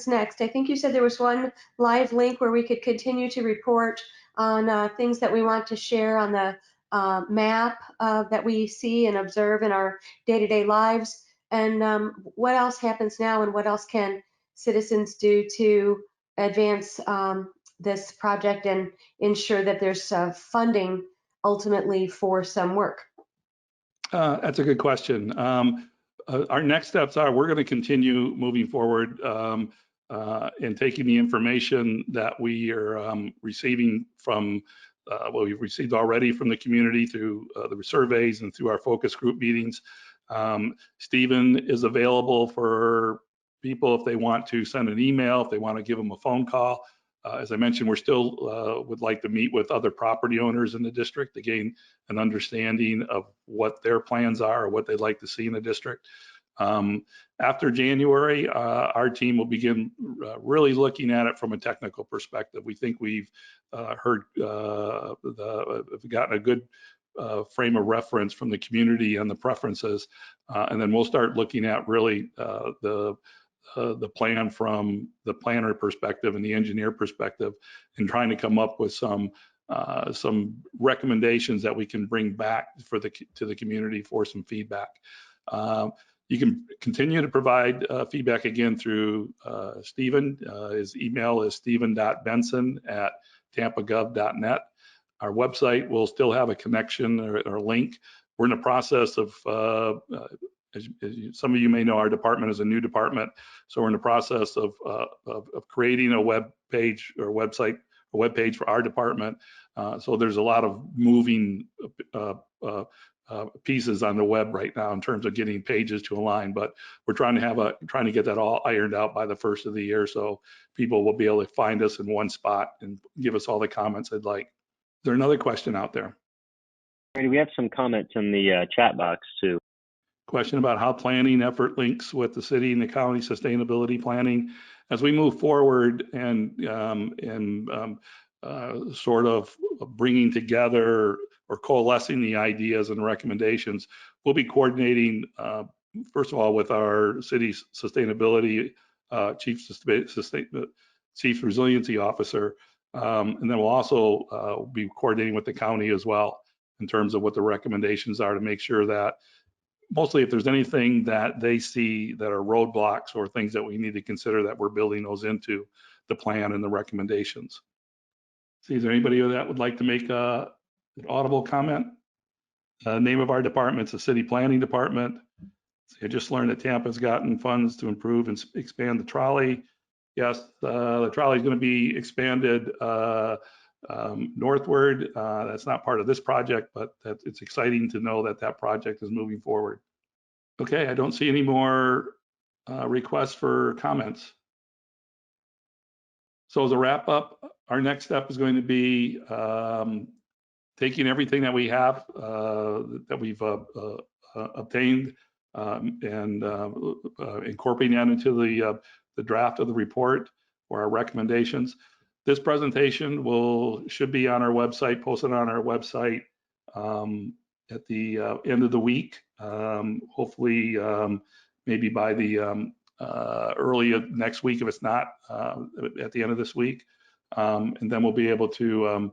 next. I think you said there was one live link where we could continue to report on things that we want to share on the map that we see and observe in our day-to-day lives. And what else happens now, and what else can citizens do to advance this project and ensure that there's funding ultimately for some work? That's a good question. Our next steps are we're going to continue moving forward and taking the information that we are receiving from what we've received already from the community through the surveys and through our focus group meetings. Stephen is available for people if they want to send an email, if they want to give them a phone call. As I mentioned, we're still would like to meet with other property owners in the district to gain an understanding of what their plans are or what they'd like to see in the district. After January, our team will begin really looking at it from a technical perspective. We think we've gotten a good frame of reference from the community and the preferences, and then we'll start looking at really the plan from the planner perspective and the engineer perspective, and trying to come up with some recommendations that we can bring back to the community for some feedback. You can continue to provide feedback again through Stephen. His email is stephen.benson@tampagov.net. Our website will still have a connection or a link. We're in the process of as some of you may know, our department is a new department, so we're in the process of creating a web page or website, a web page for our department. So there's a lot of moving pieces on the web right now in terms of getting pages to align, but we're trying to get that all ironed out by the first of the year, so people will be able to find us in one spot and give us all the comments they'd like. Is there another question out there? We have some comments in the chat box too. Question about how planning effort links with the city and the county sustainability planning. As we move forward and sort of bringing together or coalescing the ideas and recommendations, we'll be coordinating, first of all, with our city's sustainability chief resiliency officer, and then we'll also be coordinating with the county as well in terms of what the recommendations are to make sure that mostly if there's anything that they see that are roadblocks or things that we need to consider, that we're building those into the plan and the recommendations. See, is there anybody that would like to make an audible comment? Name of our department's the City Planning Department. I just learned that Tampa's gotten funds to improve and expand the trolley. Yes, the trolley is going to be expanded northward. That's not part of this project, but it's exciting to know that that project is moving forward. Okay, I don't see any more requests for comments. So as a wrap up, our next step is going to be taking everything that we have, that we've obtained, and incorporating that into the draft of the report or our recommendations. This presentation should be on our website, posted on our website at the end of the week. Hopefully, maybe by the early of next week, if it's not at the end of this week. And then we'll be able to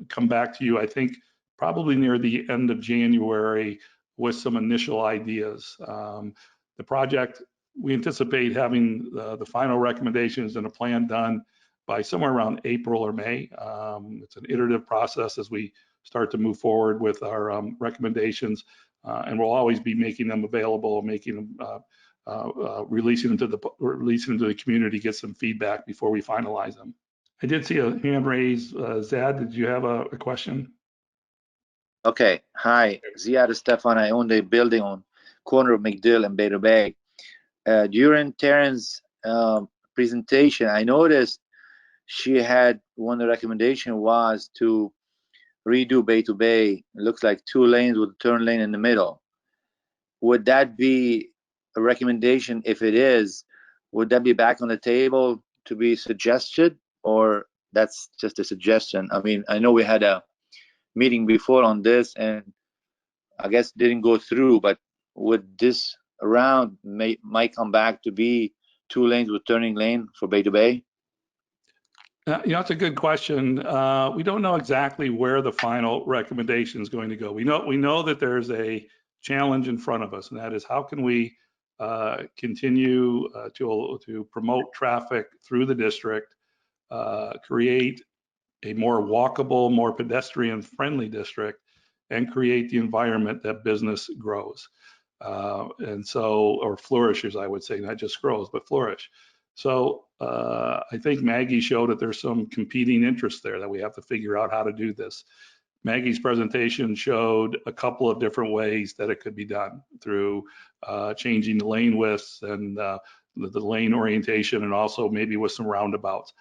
come back to you, I think, probably near the end of January with some initial ideas. The project, we anticipate having the final recommendations and a plan done by somewhere around April or May. It's an iterative process as we start to move forward with our recommendations, and we'll always be making them available, making them releasing them to the community, get some feedback before we finalize them. I did see a hand raised. Zad, did you have a question? Okay. Hi, Ziad Stefan. I own the building on corner of McDill and Beta Bay. During Taryn's presentation, I noticed she had one of the recommendation was to redo Bay to Bay. It looks like 2 lanes with a turn lane in the middle. Would that be a recommendation? If it is, would that be back on the table to be suggested, or that's just a suggestion? I mean, I know we had a meeting before on this and I guess didn't go through, but would this round might come back to be 2 lanes with turning lane for Bay to Bay? That's a good question. We don't know exactly where the final recommendation is going to go. We know that there's a challenge in front of us, and that is how can we continue to promote traffic through the district, create a more walkable, more pedestrian-friendly district, and create the environment that business grows. Or flourishes, I would say, not just grows, but flourish. So I think Maggie showed that there's some competing interests there that we have to figure out how to do this. Maggie's presentation showed a couple of different ways that it could be done through changing the lane widths and the lane orientation, and also maybe with some roundabouts.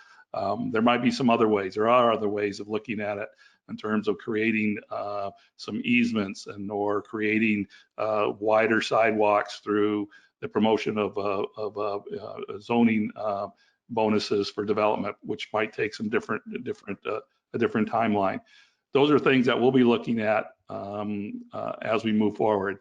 There might be some other ways. There are other ways of looking at it in terms of creating some easements or creating wider sidewalks through the promotion of zoning bonuses for development, which might take some different timeline. Those are things that we'll be looking at as we move forward.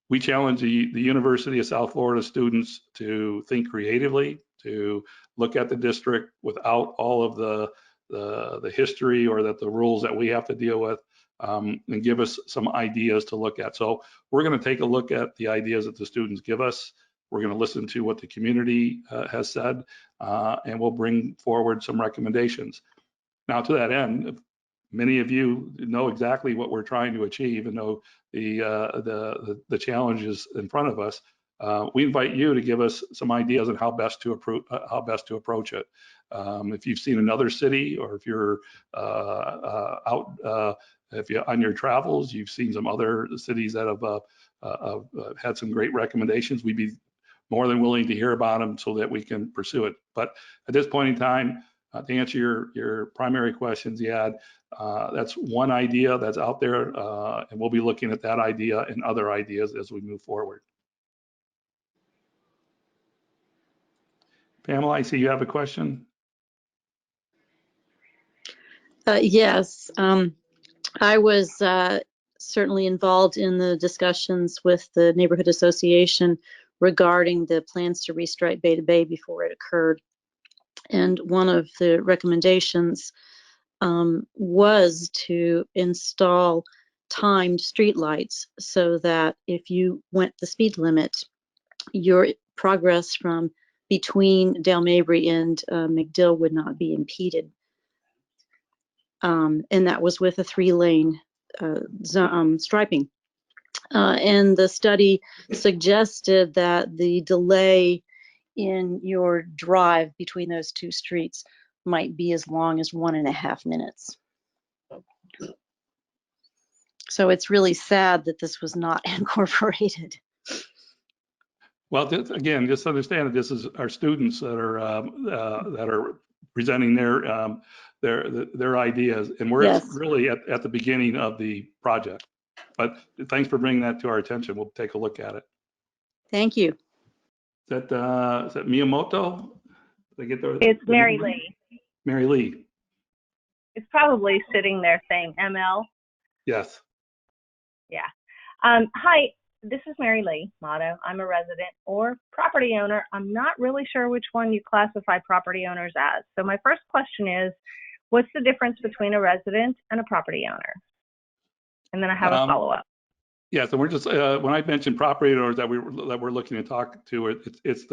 We challenge the University of South Florida students to think creatively, to look at the district without all of the history or the rules that we have to deal with, and give us some ideas to look at. So we're going to take a look at the ideas that the students give us. We're going to listen to what the community has said, and we'll bring forward some recommendations. Now, to that end, many of you know exactly what we're trying to achieve and know the challenges in front of us. We invite you to give us some ideas on how best to approach it. If you've seen another city, or if you're if you're on your travels, you've seen some other cities that have had some great recommendations, we'd be more than willing to hear about them so that we can pursue it. But at this point in time, to answer your primary questions, that's one idea that's out there, and we'll be looking at that idea and other ideas as we move forward. Pamela, I see you have a question. Yes, I was certainly involved in the discussions with the neighborhood association regarding the plans to restripe Bay to Bay before it occurred. And one of the recommendations was to install timed streetlights so that if you went the speed limit, your progress from between Dale Mabry and McDill would not be impeded. And that was with a 3-lane striping. And the study suggested that the delay in your drive between those two streets might be as long as 1.5 minutes. So it's really sad that this was not incorporated. Well, again, just understand that this is our students that are presenting their ideas, and we're Yes. really at the beginning of the project. But thanks for bringing that to our attention. We'll take a look at it. Thank you. Is that Miyamoto? Did I get the, It's the Mary name? Lee. Mary Lee. It's probably sitting there saying ML. Yes. Yeah. Hi, this is Mary Lee Motto. I'm a resident or property owner. I'm not really sure which one you classify property owners as. So my first question is, what's the difference between a resident and a property owner? And then I have a follow-up. Yeah, so we're just when I mentioned property owners that we're looking to talk to, it's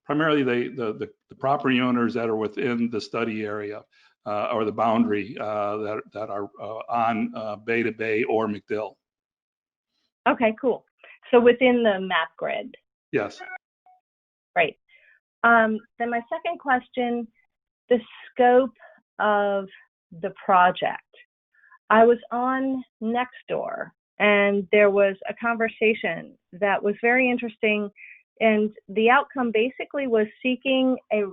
primarily the property owners that are within the study area or the boundary that are on Bay to Bay or McDill. Okay, cool. So within the map grid. Yes. Right. Then my second question, the scope of the project. I was on Nextdoor, and there was a conversation that was very interesting, and the outcome basically was seeking a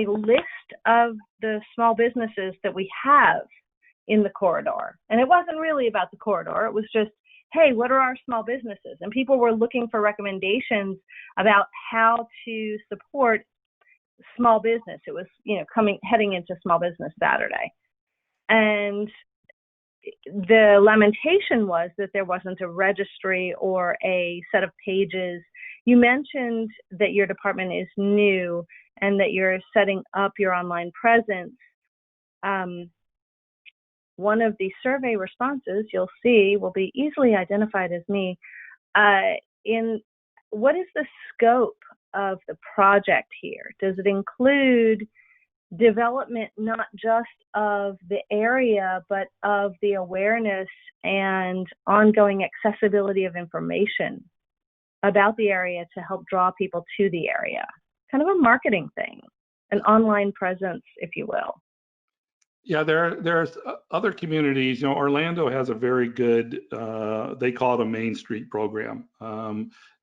list of the small businesses that we have in the corridor. And it wasn't really about the corridor. It was just, hey, what are our small businesses? And people were looking for recommendations about how to support small business. It was, heading into Small Business Saturday. And the lamentation was that there wasn't a registry or a set of pages. You mentioned that your department is new and that you're setting up your online presence. One of the survey responses you'll see will be easily identified as me. In what is the scope of the project here? Does it include development not just of the area, but of the awareness and ongoing accessibility of information about the area to help draw people to the area? Kind of a marketing thing, an online presence, if you will. Yeah, there's other communities. Orlando has a very good, they call it a Main Street program.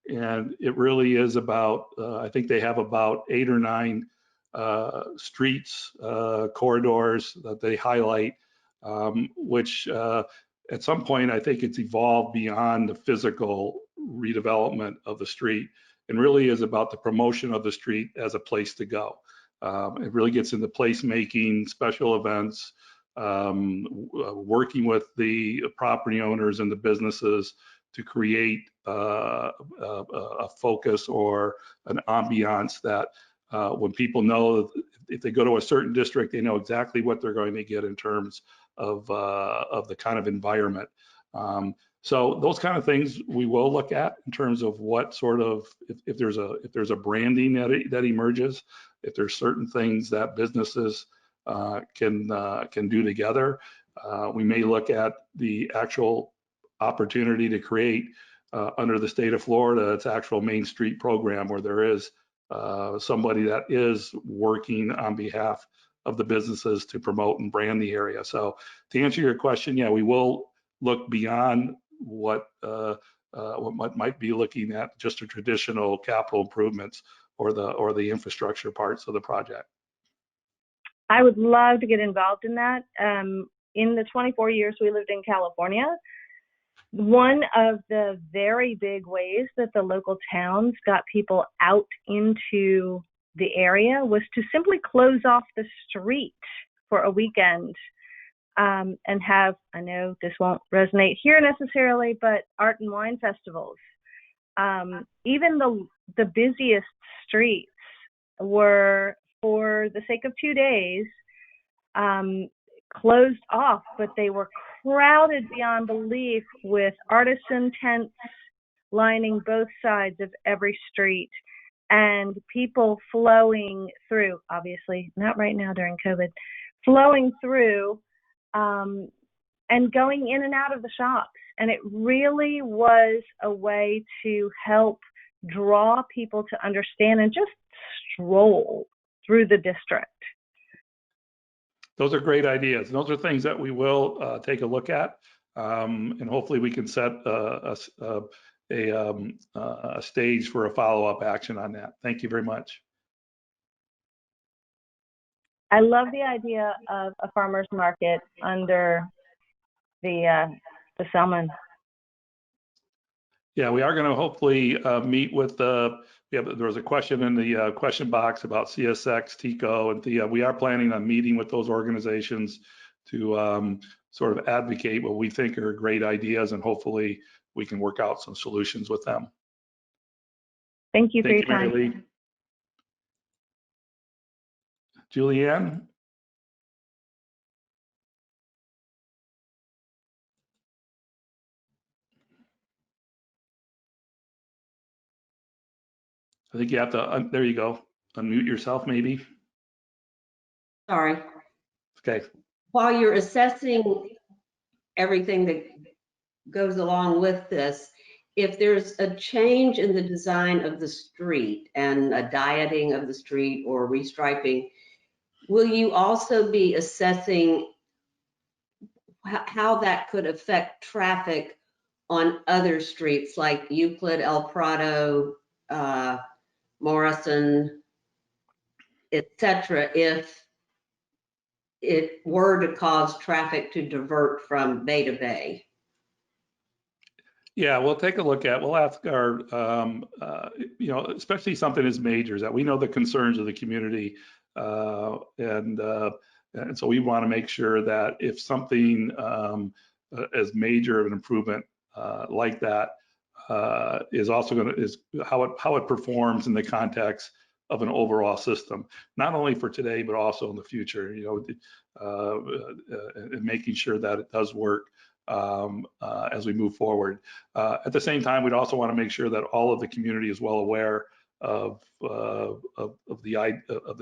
And it really is about, I think they have about 8 or 9 streets, corridors that they highlight, which at some point, I think it's evolved beyond the physical redevelopment of the street and really is about the promotion of the street as a place to go. It really gets into placemaking, special events, working with the property owners and the businesses to create a focus or an ambiance that when people know if they go to a certain district, they know exactly what they're going to get in terms of the kind of environment. So those kind of things we will look at in terms of what sort of, if there's a branding that emerges, if there's certain things that businesses can do together. We may look at the actual opportunity to create under the state of Florida, its actual Main Street program where there is somebody that is working on behalf of the businesses to promote and brand the area. So to answer your question, yeah, we will look beyond what might be looking at just a traditional capital improvements or the infrastructure parts of the project. I would love to get involved in that. In the 24 years we lived in California, one of the very big ways that the local towns got people out into the area was to simply close off the street for a weekend and have, I know this won't resonate here necessarily, but art and wine festivals. Even the busiest streets were, for the sake of 2 days, closed off, but they were crowded beyond belief with artisan tents lining both sides of every street and people flowing through, obviously not right now during COVID, flowing through and going in and out of the shops. And it really was a way to help draw people to understand and just stroll through the district. Those are great ideas. Those are things that we will take a look at, and hopefully we can set a stage for a follow-up action on that. Thank you very much. I love the idea of a farmer's market under the Selman. Yeah, we are going to hopefully meet with there was a question in the question box about CSX, TICO, and we are planning on meeting with those organizations to sort of advocate what we think are great ideas, and hopefully we can work out some solutions with them. Thank you for your Mary time. Lee. Julianne? I think you have to, there you go, unmute yourself maybe. Sorry. Okay. While you're assessing everything that goes along with this, if there's a change in the design of the street and a dieting of the street or restriping, will you also be assessing how that could affect traffic on other streets like Euclid, El Prado, Morrison, etc., if it were to cause traffic to divert from bay to bay? Yeah, we'll take a look at, we'll ask our, especially something as major as that. We know the concerns of the community, and so we want to make sure that if something as major of an improvement like that is also going to, is how it performs in the context of an overall system, not only for today, but also in the future, and making sure that it does work as we move forward. At the same time, we'd also want to make sure that all of the community is well aware of the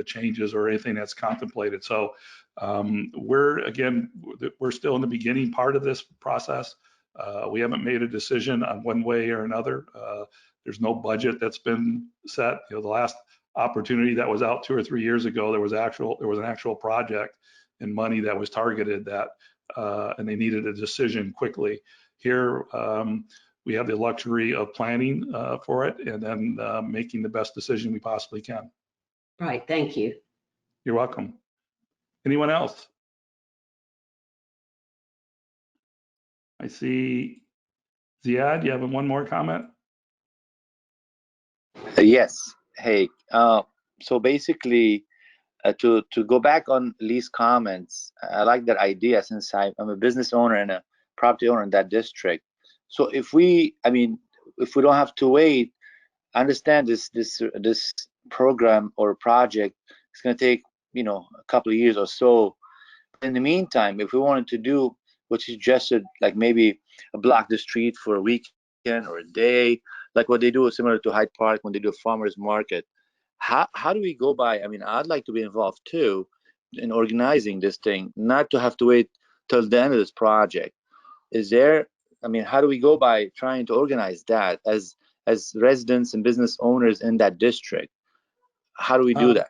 changes or anything that's contemplated. So we're still in the beginning part of this process. We haven't made a decision on one way or another. There's no budget that's been set. The last opportunity that was out 2 or 3 years ago, there was an actual project and money that was targeted that, and they needed a decision quickly. Here, we have the luxury of planning for it and then making the best decision we possibly can. Right, thank you. You're welcome. Anyone else? I see Ziad, you have one more comment? Yes. Hey, so basically, to go back on Lee's comments, I like that idea since I'm a business owner and a property owner in that district. So if we don't have to wait, I understand this program or project is going to take a couple of years or so. In the meantime, if we wanted to do what you suggested, like maybe block the street for a weekend or a day, like what they do similar to Hyde Park when they do a farmers market. How do we go by? I'd like to be involved too in organizing this thing, not to have to wait till the end of this project. Is there, how do we go by trying to organize that as residents and business owners in that district? How do we do that?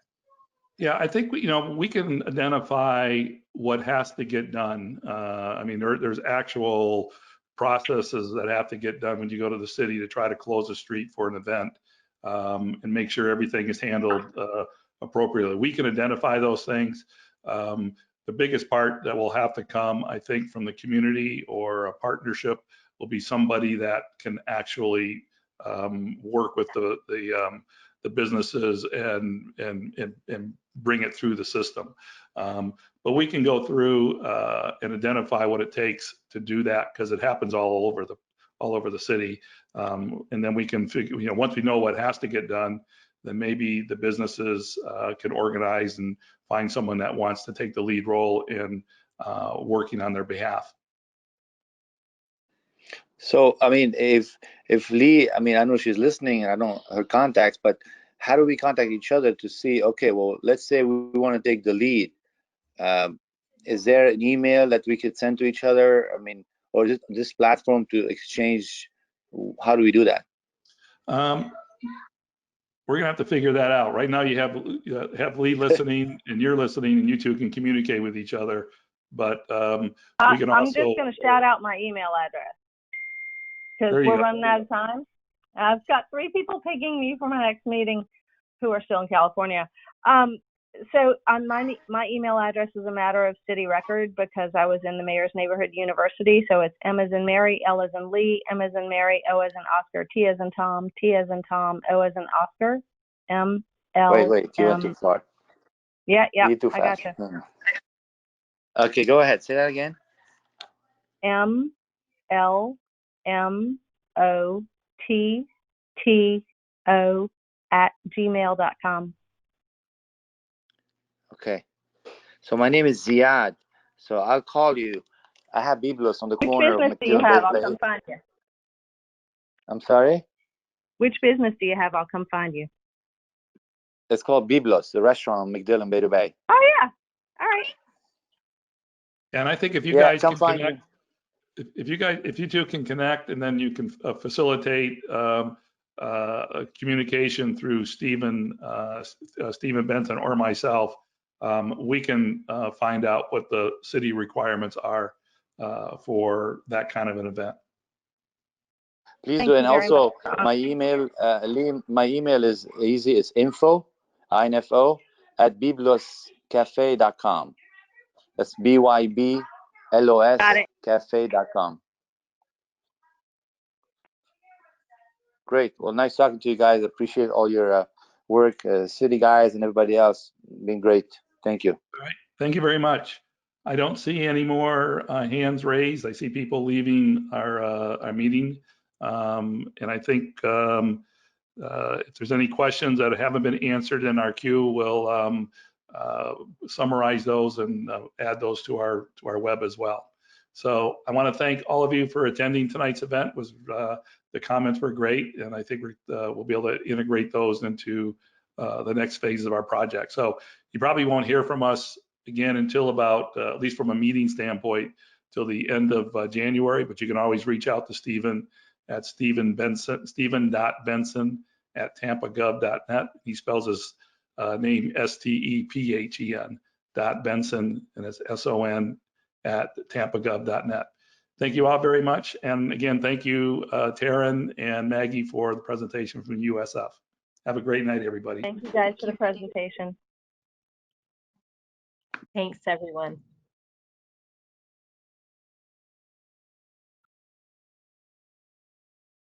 Yeah, I think we can identify what has to get done. There's actual processes that have to get done when you go to the city to try to close a street for an event, and make sure everything is handled appropriately. We can identify those things. The biggest part that will have to come, I think, from the community or a partnership will be somebody that can actually work with the businesses and bring it through the system. But we can go through and identify what it takes to do that, because it happens all over the city. And then we can figure, once we know what has to get done, then maybe the businesses can organize and find someone that wants to take the lead role in working on their behalf. So, I mean, if Lee, I mean, I know she's listening, and I don't her contacts, but how do we contact each other to see, okay, well, let's say we want to take the lead. Is there an email that we could send to each other? I mean, or this platform to exchange? How do we do that? We're gonna have to figure that out. Right now, you have Lee listening, and you're listening, and you two can communicate with each other. But we can also. I'm just going to shout out my email address because we're running out of time. I've got 3 people picking me for my next meeting who are still in California. So on my email address is a matter of city record because I was in the Mayor's Neighborhood University. So it's M as in Mary, L as in Lee, M as in Mary, O as in Oscar, T as in Tom, T as in Tom, O as in Oscar, M, L. Wait, you went too far. Yeah, I gotcha. Okay, go ahead. Say that again. M, L, M, O, T, T, O @gmail.com. Okay. So my name is Ziad. So I'll call you. I have Biblos on the corner of Which business do you have? I'll come find you. I'm sorry? Which business do you have? I'll come find you. It's called Biblos, the restaurant on McDill and Bay to Bay. Oh, yeah. All right. And I think if you guys can connect, me. if you two can connect, and then you can facilitate communication through Stephen Benson or myself, we can find out what the city requirements are for that kind of an event. Please do. And also my email, my email is easy. It's info at bibloscafe.com. That's BYBLOS cafe.com. Great. Well, nice talking to you guys. Appreciate all your work, city guys and everybody else. Been great. Thank you. All right. Thank you very much. I don't see any more hands raised. I see people leaving our meeting. And I think if there's any questions that haven't been answered in our queue, we'll summarize those and add those to our web as well. So I want to thank all of you for attending tonight's event. The comments were great, and I think we'll be able to integrate those into the next phase of our project. So you probably won't hear from us again until about, at least from a meeting standpoint, till the end of January, but you can always reach out to Stephen at stephen.benson@tampagov.net. He spells his name STEPHEN .Benson, and it's SON @tampagov.net. Thank you all very much. And again, thank you, Taryn and Maggie, for the presentation from USF. Have a great night, everybody. Thank you guys for the presentation. Thanks, everyone.